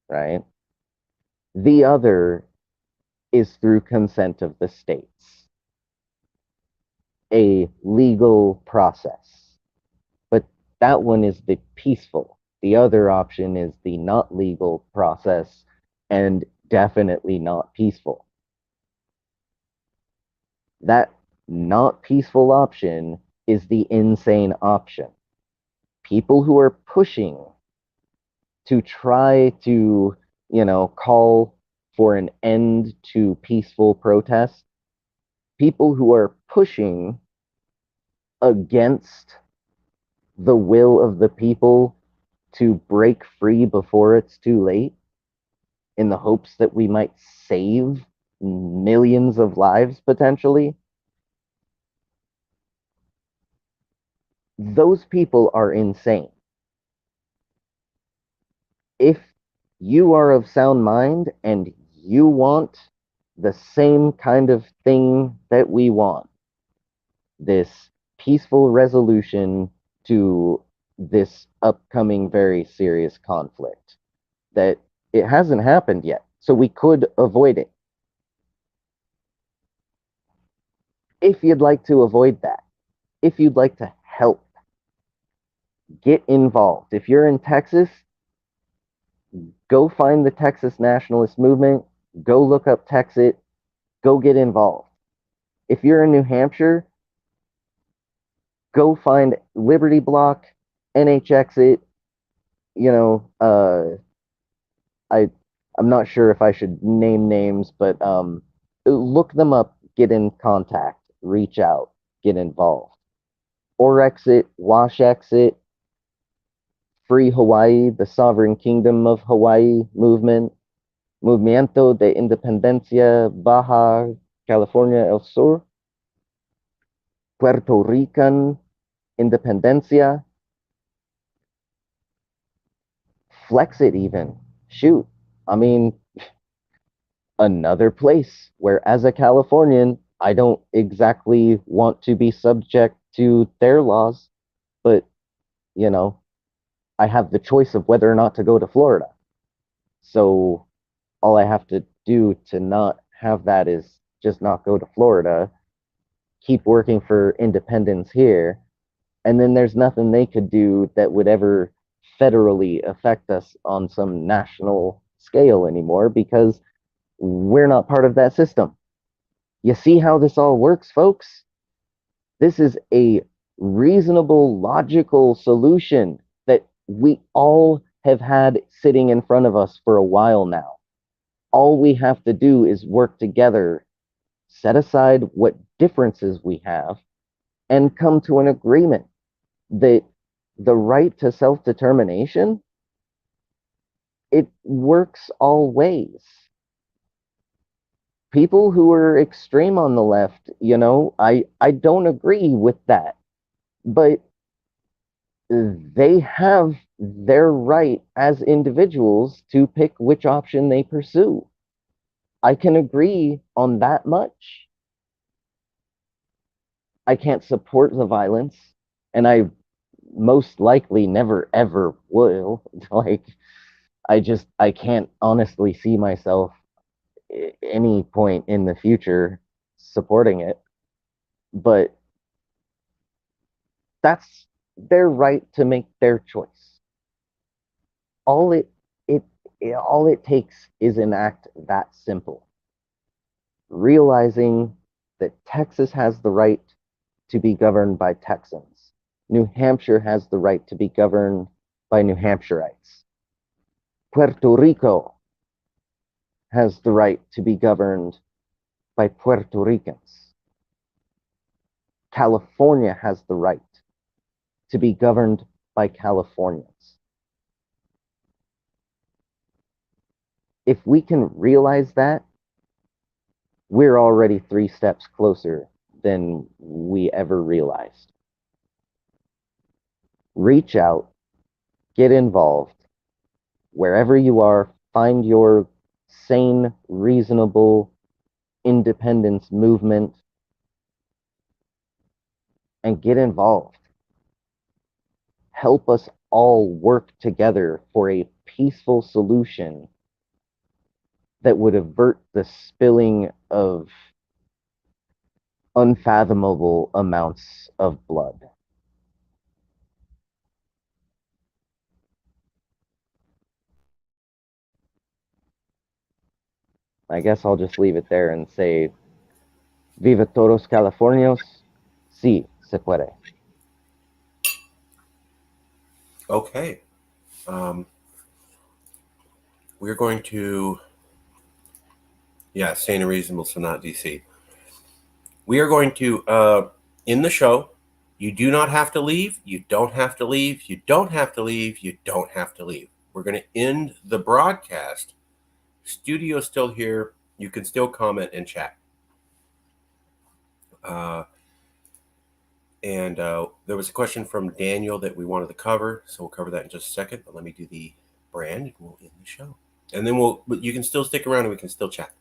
right? The other is through consent of the states, a legal process. But that one is the peaceful. The other option is the not legal process and definitely not peaceful. That not peaceful option is the insane option. People who are pushing to try to, call for an end to peaceful protest, people who are pushing against the will of the people to break free before it's too late, in the hopes that we might save millions of lives potentially, those people are insane. If you are of sound mind and you want the same kind of thing that we want, this peaceful resolution to this upcoming very serious conflict, that it hasn't happened yet, so we could avoid it. If you'd like to avoid that, if you'd like to help, get involved. If you're in Texas, Go find the Texas nationalist movement. Go look up Texit. Go get involved. If you're in New Hampshire, go find Liberty Block, NHXit. You know, I'm not sure if I should name names, but look them up, get in contact, reach out, get involved. Orexit, Washexit, Free Hawaii, the Sovereign Kingdom of Hawaii movement, Movimiento de Independencia Baja California El Sur, Puerto Rican Independencia, Flexit even. Shoot, I mean, another place where, as a Californian, I don't exactly want to be subject to their laws, but, you know, I have the choice of whether or not to go to Florida. So all I have to do to not have that is just not go to Florida, keep working for independence here, and then there's nothing they could do that would ever federally affect us on some national scale anymore because we're not part of that system. You see how this all works, folks? This is a reasonable, logical solution that we all have had sitting in front of us for a while now. All we have to do is work together, set aside what differences we have, and come to an agreement that the right to self-determination, it works all ways. People who are extreme on the left, you know, I don't agree with that, but they have their right as individuals to pick which option they pursue. I can agree on that much. I can't support the violence, and I most likely never ever will. Like, I can't honestly see myself any point in the future supporting it, but that's their right to make their choice. All it takes is an act that simple. Realizing that Texas has the right to be governed by Texans. New Hampshire has the right to be governed by New Hampshireites. Puerto Rico has the right to be governed by Puerto Ricans. California has the right to be governed by Californians. If we can realize that, we're already 3 steps closer than we ever realized. Reach out, get involved. Wherever you are, find your sane, reasonable independence movement and get involved. Help us all work together for a peaceful solution that would avert the spilling of unfathomable amounts of blood. I guess I'll just leave it there and say, Viva todos Californios, sí se puede. Okay. We're going to, sane and reasonable, so not DC. We are going to, in the show, you do not have to leave. You don't have to leave. You don't have to leave. You don't have to leave. We're going to end the broadcast. Studio's still here. You can still comment and chat. And there was a question from Daniel that we wanted to cover, so we'll cover that in just a second. But let me do the brand, and we'll end the show. And then you can still stick around and we can still chat.